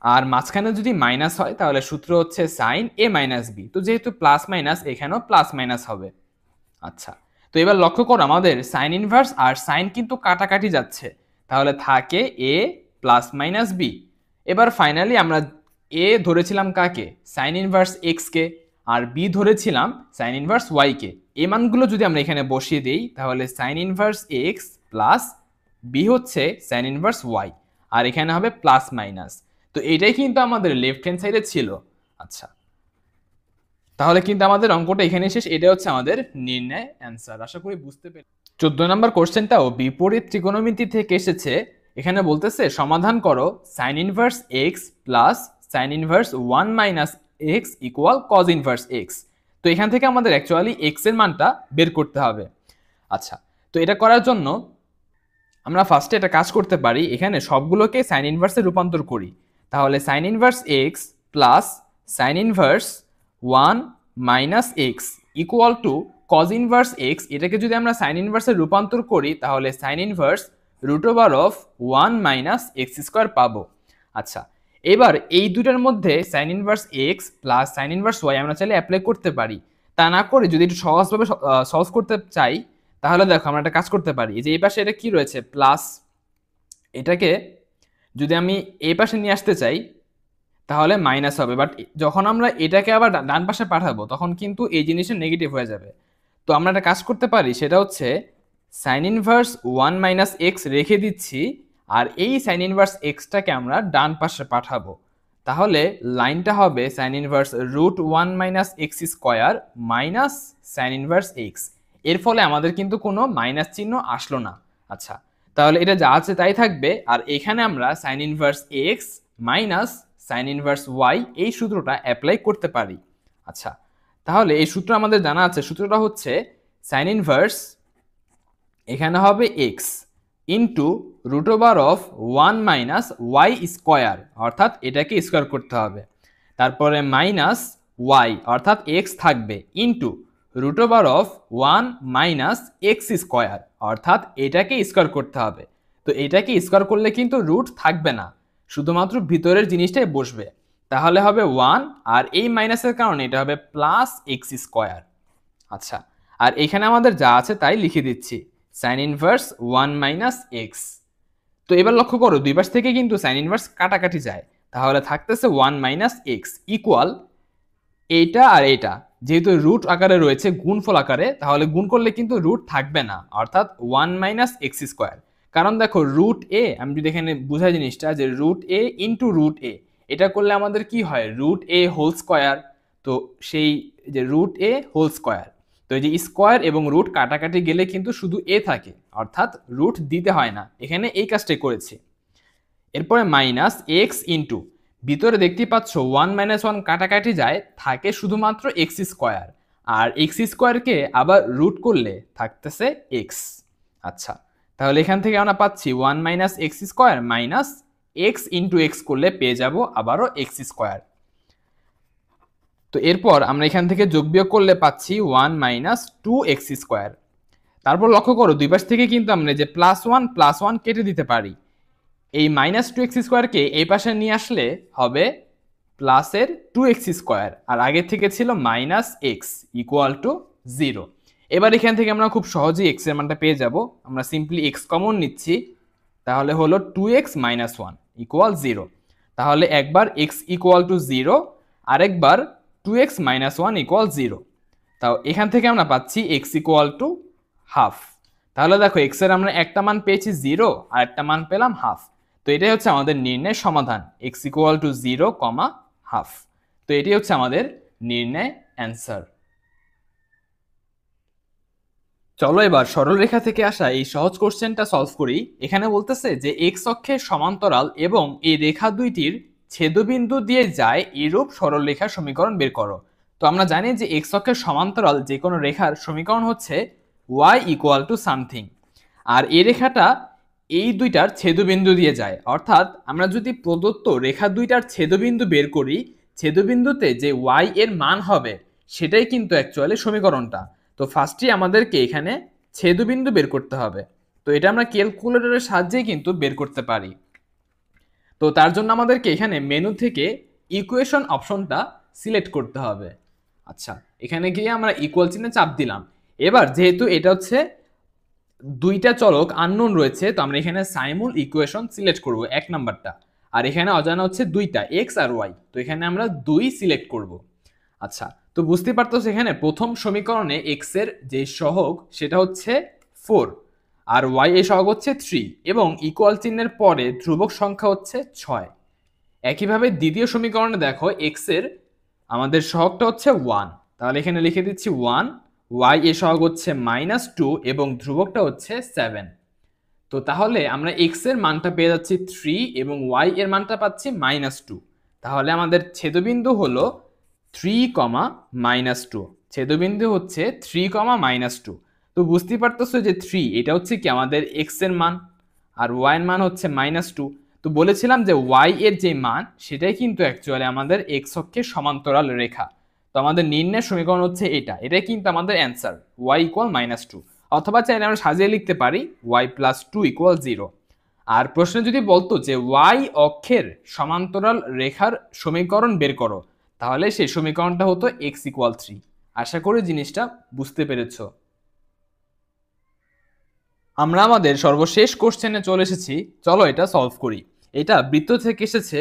আর মাঝখানে যদি মাইনাস হয় তাহলে সূত্র হচ্ছে সাইন এ মাইনাস বি। তো যেহেতু প্লাস মাইনাস এখানেও প্লাস মাইনাস হবে। আচ্ছা, তো এবার লক্ষ্য করো আমাদের সাইন ইনভার্স আর সাইন কিন্তু কাটাকাটি যাচ্ছে, তাহলে থাকে এ প্লাস মাইনাস বি। এবার ফাইনালি আমরা এ ধরেছিলাম কাকে, সাইন ইনভার্স এক্স কে, আর বি ধরেছিলাম সাইন ইনভার্স ওয়াই কে। এই মানগুলো যদি আমরা এখানে বসিয়ে দিই তাহলে sine inverse x plus b হচ্ছে সাইন ইনভার্স ওয়াই, আর এখানে হবে প্লাস মাইনাস। তো এটাই কিন্তু আমাদের লেফট হ্যান্ড সাইডে ছিল। আচ্ছা, তাহলে কিন্তু আমাদের অঙ্কটা এখানে শেষ। এটা হচ্ছে আমাদের নির্ণয় অ্যান্সার। আশা করি বুঝতে পেরে। 14 নম্বর কোশ্চেনটাও বিপরীত ত্রিকোণমিতি থেকে এসেছে। এখানে বলতেছে সমাধান করো sign inverse x plus sine inverse 1 minus x equal cause inverse x. তো এখান থেকে আমাদের অ্যাকচুয়ালি এক্স এর মানটা বের করতে হবে। আচ্ছা, তো এটা করার জন্য আমরা ফার্স্টে এটা কাজ করতে পারি, এখানে সবগুলোকে সাইন ইনভার্সে রূপান্তর করি। তাহলে sine inverse x plus sine inverse 1 minus x equal to cos inverse x. এটাকে যদি আমরা সাইন ইনভার্সে রূপান্তর করি তাহলে sine inverse root over of 1 minus x square পাবো। আচ্ছা, এবার এই দুটার মধ্যে sine inverse x plus sine inverse y আমরা চাইলে অ্যাপ্লাই করতে পারি। তা না করে যদি একটু সহজভাবে সলভ করতে চাই তাহলে দেখো আমরা একটা কাজ করতে পারি, যে এই পাশে এটা কি রয়েছে প্লাস, এটাকে যদি আমি এই পাশে নিয়ে আসতে চাই তাহলে মাইনাস হবে, বাট যখন আমরা এটাকে আবার ডান পাশে পাঠাবো তখন কিন্তু এই জিনিসটা নেগেটিভ হয়ে যাবে। তো আমরা একটা কাজ করতে পারি, সেটা হচ্ছে সাইন ইনভার্স 1 মাইনাস এক্স রেখে দিচ্ছি আর এই সাইন ইনভার্স এক্সটাকে আমরা ডান পাশে পাঠাবো। তাহলে লাইনটা হবে sign inverse √1 minus x square minus sine inverse x. এর ফলে আমাদের কিন্তু কোনো মাইনাস চিহ্ন আসলো না। আচ্ছা, তাহলে এটা যা আছে তাই থাকবে, আর এখানে আমরা sine inverse x minus sine inverse y এই সূত্রটা অ্যাপ্লাই করতে পারি। আচ্ছা, তাহলে এই সূত্র আমাদের জানা আছে, সূত্রটা হচ্ছে সাইন ইনভার্স এখানে হবে x into √1 minus y square, অর্থাৎ এটাকে স্কোয়ার করতে হবে, তারপরে মাইনাস ওয়াই অর্থাৎ এক্স থাকবে ইন্টু √1 মাইনাস এক্স স্কোয়ার, অর্থাৎ এটাকে স্কোয়ার করতে হবে। তো এটাকে স্কোয়ার করলে কিন্তু রুট থাকবে না, শুধুমাত্র ভিতরের জিনিসটাই বসবে, তাহলে হবে 1, আর এই মাইনাসের কারণে এটা হবে প্লাস এক্স স্কোয়ার। আচ্ছা, আর এখানে আমাদের যা আছে তাই লিখে দিচ্ছি, সাইন ইনভার্স 1 মাইনাস এক্স। তো এবার লক্ষ্য করো দুই পাশ থেকে কিন্তু সাইন ইনভার্স কাটাকাটি যায়, তাহলে থাকতেছে 1 মাইনাস এক্স ইকুয়াল এইটা আর এইটা, যেহেতু রুট আকারে রয়েছে গুণফল আকারে, তাহলে গুণ করলে কিন্তু রুট থাকবে না, অর্থাৎ 1 মাইনাস এক্স স্কোয়ার। কারণ দেখো রুট এ, আমি যদি এখানে বুঝাই জিনিসটা যে রুট এ ইন্টু রুট এ, এটা করলে আমাদের কি হয় রুট এ হোল স্কোয়ার, তো সেই যে রুট এ হোল স্কোয়ার, তো এই যে স্কোয়ার এবং রুট কাটাকাটি গেলে কিন্তু শুধু এ থাকে, অর্থাৎ রুট দিতে হয় না, এখানে এই কাজটাই করেছি। এরপরে মাইনাস এক্স ইন্টু, ভিতরে দেখতে পাচ্ছ 1 মাইনাস 1 কাটাকাটি যায়, থাকে শুধুমাত্র এক্স স্কোয়ার, আর এক্স স্কোয়ারকে আবার রুট করলে থাকতেছে এক্স। আচ্ছা, তাহলে এখান থেকে আমরা পাচ্ছি 1 minus x square minus x into x করলে পেয়ে যাব আবারও এক্স স্কোয়ার। তো এরপর আমরা এখান থেকে যোগ বিয়োগ করলে পাচ্ছি 1 মাইনাস 2 এক্স স্কোয়ার। তারপর লক্ষ্য করো দুই পাশ থেকে কিন্তু আমরা যে প্লাস ওয়ান কেটে দিতে পারি, এই মাইনাস 2 এক্স স্কোয়ারকে এই পাশে নিয়ে আসলে হবে প্লাসের 2 এক্স স্কোয়ার, আর আগের থেকে ছিল মাইনাস এক্স ইকুয়াল টু 0। এবার এখান থেকে আমরা খুব সহজেই এক্স এর মানটা পেয়ে যাব, আমরা সিম্পলি এক্স কমন নিচ্ছি, তাহলে হলো 2x মাইনাস 1 ইকুয়াল 0। তাহলে একবার x ইকুয়াল টু 0, আরেকবার 2x মাইনাস 1 ইকুয়াল 0। তাও এখান থেকে আমরা পাচ্ছি x ইকুয়াল টু হাফ। তাহলে দেখো x এর আমরা একটা মান পেয়েছি 0 আর একটা মান পেলাম হাফ। তো এটাই হচ্ছে আমাদের নির্ণয়ের সমাধান, x ইকুয়াল টু 0, হাফ। তো এটাই হচ্ছে আমাদের নির্ণয় অ্যান্সার। চলো এবার সরলরেখা থেকে আসা এই সহজ কোশ্চেনটা সলভ করি। এখানে বলতেছে যে এক্স অক্ষের সমান্তরাল এবং এই রেখা দুইটির ছেদবিন্দু দিয়ে যায় এরূপ সরলরেখার সমীকরণ বের করো। তো আমরা জানি যে এক্স অক্ষের সমান্তরাল যে কোনো রেখার সমীকরণ হচ্ছে y ইকুয়াল টু সামথিং, আর এই রেখাটা এই দুইটার ছেদবিন্দু দিয়ে যায়, অর্থাৎ আমরা যদি প্রদত্ত রেখা দুইটার ছেদবিন্দু বের করি, ছেদবিন্দুতে যে y এর মান হবে সেটাই কিন্তু অ্যাকচুয়ালি সমীকরণটা। তো ফার্স্টই আমাদেরকে এখানে ছেদবিন্দু বের করতে হবে, তো এটা আমরা ক্যালকুলেটরের সাহায্যে কিন্তু বের করতে পারি। তো তার জন্য আমাদেরকে এখানে মেনু থেকে ইকুয়েশন অপশনটা সিলেক্ট করতে হবে। আচ্ছা, এখানে গিয়ে আমরা ইকুয়াল চিহ্নে চাপ দিলাম। এবার যেহেতু এটা হচ্ছে দুইটা চলক আননোন রয়েছে, তো আমরা এখানে সাইমুল ইকুয়েশন সিলেক্ট করব এক নাম্বারটা, আর এখানে অজানা হচ্ছে দুইটা এক্স আর ওয়াই, তো এখানে আমরা 2 সিলেক্ট করব। আচ্ছা, তো বুঝতে পারতেছ এখানে প্রথম সমীকরণে এক্স এর যে সহগ সেটা হচ্ছে 4, আর ওয়াই এর সহগ হচ্ছে 3, এবং ইকুয়াল চিহ্নের পরে ধ্রুবক সংখ্যা হচ্ছে 6। একইভাবে দ্বিতীয় সমীকরণে দেখো এক্স এর আমাদের সহগটা হচ্ছে 1, তাহলে এখানে লিখে দিচ্ছি 1, ওয়াই এর সহগ হচ্ছে -2 এবং ধ্রুবকটা হচ্ছে 7। তো তাহলে আমরা এক্স এর মানটা পেয়ে যাচ্ছি 3 এবং ওয়াই এর মানটা পাচ্ছি -2। তাহলে আমাদের ছেদবিন্দু হলো 3, -2, ছেদবিন্দু হচ্ছে 3, -2। তো বুঝতেই পারতেছো যে 3 এটা হচ্ছে কি আমাদের এক্স এর মান, আর ওয়াই এর মান হচ্ছে -2। তো বলেছিলাম যে ওয়াই এর যে মান সেটাই কিন্তু অ্যাকচুয়ালি আমাদের এক্স অক্ষের সমান্তরাল রেখা। তো আমাদের নির্ণয়ের সমীকরণ হচ্ছে এটাই কিন্তু আমাদের অ্যান্সার, ওয়াই ইকুয়াল -2, অথবা চাইলে আমরা সাজিয়ে লিখতে পারি ওয়াই প্লাস 2 ইকুয়াল 0। আর প্রশ্নে যদি বলতো যে ওয়াই অক্ষের সমান্তরাল রেখার সমীকরণ বের করো, তাহলে সেই সমীকরণটা হতো এক্স ইকুয়াল 3। আশা করি জিনিসটা বুঝতে পেরেছো। আমরা আমাদের সর্বশেষ কোশ্চেনে চলে এসেছি, চলো এটা সলভ করি। এটা বৃত্ত থেকে এসেছে,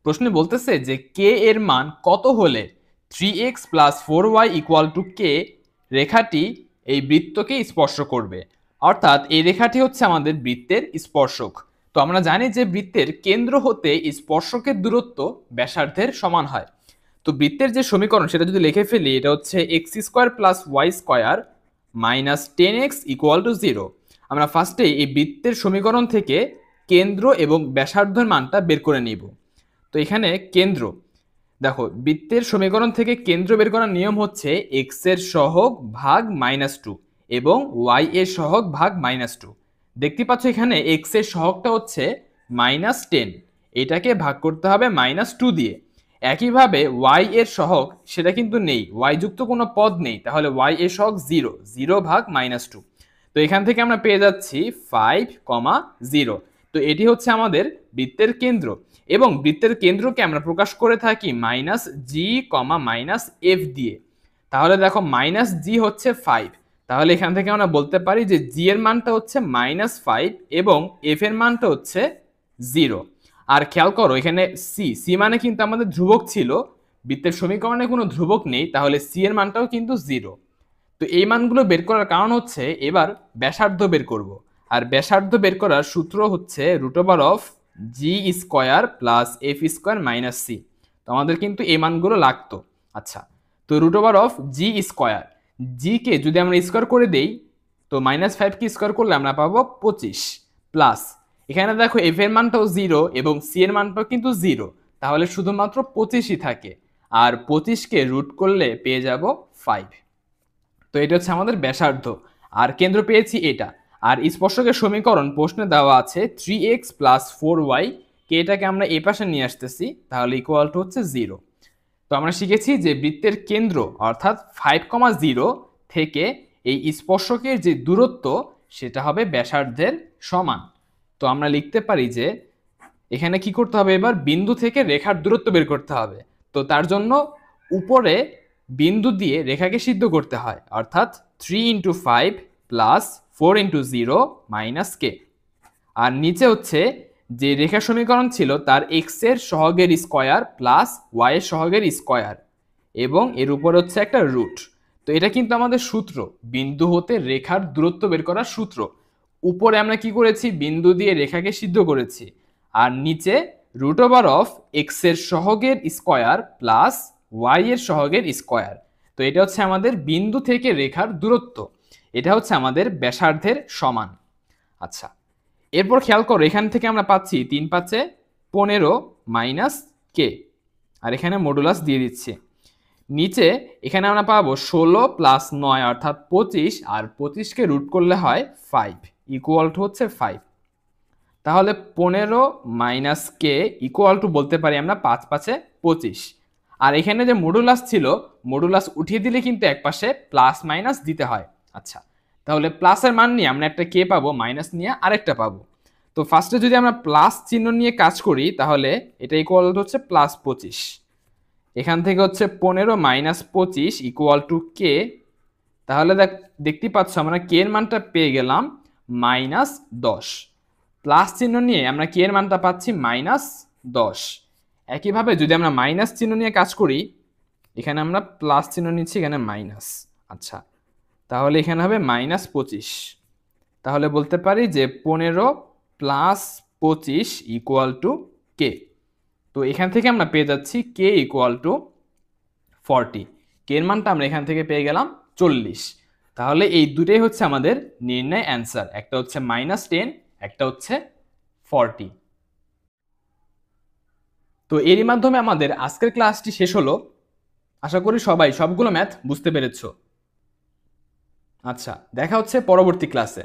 প্রশ্নে বলতেছে যে কে এর মান কত হলে 3x + 4y = k রেখাটি এই বৃত্তকে স্পর্শ করবে, অর্থাৎ এই রেখাটি হচ্ছে আমাদের বৃত্তের স্পর্শক। তো আমরা জানি যে বৃত্তের কেন্দ্র হতে স্পর্শকের দূরত্ব ব্যাসার্ধের সমান হয়। তো বৃত্তের যে সমীকরণ সেটা যদি লিখে ফেলি, এটা হচ্ছে x square plus y square minus 10x equal to 0। আমরা ফার্স্টে এই বৃত্তের সমীকরণ থেকে কেন্দ্র এবং ব্যাসার্ধের মানটা বের করে নিব। তো এখানে কেন্দ্র, দেখো বৃত্তের সমীকরণ থেকে কেন্দ্র বের করার নিয়ম হচ্ছে এক্স এর সহগ ভাগ -2 এবং ওয়াই এর সহগ ভাগ -2। দেখতে পাচ্ছ এখানে এক্স এর সহগটা হচ্ছে -10, এটাকে ভাগ করতে হবে -2 দিয়ে। একইভাবে ওয়াই এর সহগ সেটা কিন্তু নেই, ওয়াই যুক্ত কোনো পদ নেই, তাহলে ওয়াই এর সহগ 0, 0 ভাগ -2। তো এখান থেকে আমরা পেয়ে যাচ্ছি 5,0। তো এটি হচ্ছে আমাদের বৃত্তের কেন্দ্র, এবং বৃত্তের কেন্দ্রকে আমরা প্রকাশ করে থাকি -g, -f দিয়ে। তাহলে দেখো -g হচ্ছে 5, তাহলে এখান থেকে আমরা বলতে পারি যে g এর মানটা হচ্ছে -5 এবং f এর মানটা হচ্ছে 0। আর খেয়াল করো এখানে c মানে কিন্তু আমাদের ধ্রুবক ছিল, বৃত্তের সমীকরণে কোনো ধ্রুবক নেই, তাহলে c এর মানটাও কিন্তু 0। তো এই মানগুলো বের করার কারণ হচ্ছে এবার ব্যাসার্ধ বের করব, আর ব্যাসার্ধ বের করার সূত্র হচ্ছে √g square plus f square minus c। তো আমাদের কিন্তু এই মানগুলো লাগতো। আচ্ছা, তো √g স্কয়ার, g কে যদি আমরা স্কয়ার করে দেই, তো -5 কে স্কয়ার করলে আমরা পাবো 25, প্লাস এখানে দেখো f এর মানটাও 0 এবং c এর মানটাও কিন্তু 0, তাহলে শুধুমাত্র 25ই থাকে, আর 25 কে রুট করলে পেয়ে যাব 5। তো এটা হচ্ছে আমাদের ব্যাসার্ধ, আর কেন্দ্র পেয়েছি এটা। আর স্পর্শকের সমীকরণ প্রশ্নে দেওয়া আছে 3x প্লাস 4y, কে এটাকে আমরা এই পাশে নিয়ে আসতেছি, তাহলে ইকুয়াল টু হচ্ছে 0। তো আমরা শিখেছি যে বৃত্তের কেন্দ্র অর্থাৎ 5,0 থেকে এই স্পর্শকের যে দূরত্ব সেটা হবে ব্যাসার্ধের সমান। তো আমরা লিখতে পারি যে এখানে কি করতে হবে, এবার বিন্দু থেকে রেখার দূরত্ব বের করতে হবে। তো তার জন্য উপরে বিন্দু দিয়ে রেখাকে সিদ্ধ করতে হয়, অর্থাৎ 3 × 5 প্লাস 4 × 0 মাইনাস কে। আর নিচে হচ্ছে যে রেখা সমীকরণ ছিল তার এক্স এর সহগের স্কয়ার প্লাস ওয়াই এর সহগের স্কয়ার, এবং এর উপর হচ্ছে একটা রুট। তো এটা কিন্তু আমাদের সূত্র, বিন্দু হতে রেখার দূরত্ব বের করার সূত্র। উপরে আমরা কি করেছি, বিন্দু দিয়ে রেখাকে সিদ্ধ করেছি, আর নিচে x এর সহগের স্কয়ার প্লাস ওয়াই এর সহগের স্কয়ার। তো এটা হচ্ছে আমাদের বিন্দু থেকে রেখার দূরত্ব, এটা হচ্ছে আমাদের ব্যাসার্ধের সমান। আচ্ছা, এরপর খেয়াল করো এখান থেকে আমরা পাচ্ছি 3 × 5 = 15 মাইনাস কে, আর এখানে মডুলাস দিয়ে দিচ্ছি। নিচে এখানে আমরা পাবো 16 প্লাস 9 অর্থাৎ 25, আর 25 কে রুট করলে হয় 5 ইকুয়াল টু হচ্ছে 5। তাহলে 15 মাইনাস কে ইকুয়াল টু বলতে পারি আমরা 5 × 5 = 25। আর এখানে যে মডুলাস ছিল, মডুলাস উঠিয়ে দিলে কিন্তু একপাশে প্লাস মাইনাস দিতে হয়। আচ্ছা, তাহলে প্লাসের মান নিয়ে আমরা একটা কে পাবো, মাইনাস নিয়ে আরেকটা পাবো। তো ফার্স্টে যদি আমরা প্লাস চিহ্ন নিয়ে কাজ করি, তাহলে এটা ইকুয়াল টু হচ্ছে +25। এখান থেকে হচ্ছে 15 মাইনাস 25 ইকুয়াল টু কে। তাহলে দেখতে পাচ্ছ আমরা কে এর মানটা পেয়ে গেলাম -10। প্লাস চিহ্ন নিয়ে আমরা কে এর মানটা পাচ্ছি -10। একইভাবে যদি আমরা মাইনাস চিহ্ন নিয়ে কাজ করি, এখানে আমরা প্লাস চিহ্ন নিচ্ছি, এখানে মাইনাস। আচ্ছা, তাহলে এখানে হবে -25। তাহলে বলতে পারি যে 15 প্লাস 25 ইকুয়াল টু কে। তো এখান থেকে আমরা পেয়ে যাচ্ছি কে ইকুয়াল টু 40। কে এর মানটা আমরা এখান থেকে পেয়ে গেলাম 40। তাহলে এই দুটোই হচ্ছে আমাদের নির্ণয় অ্যান্সার, একটা হচ্ছে -10, একটা হচ্ছে 40। তো এরই মাধ্যমে আমাদের আজকের ক্লাসটি শেষ হলো। আশা করি সবাই সবগুলো ম্যাথ বুঝতে পেরেছো। আচ্ছা, দেখা হচ্ছে পরবর্তী ক্লাসে।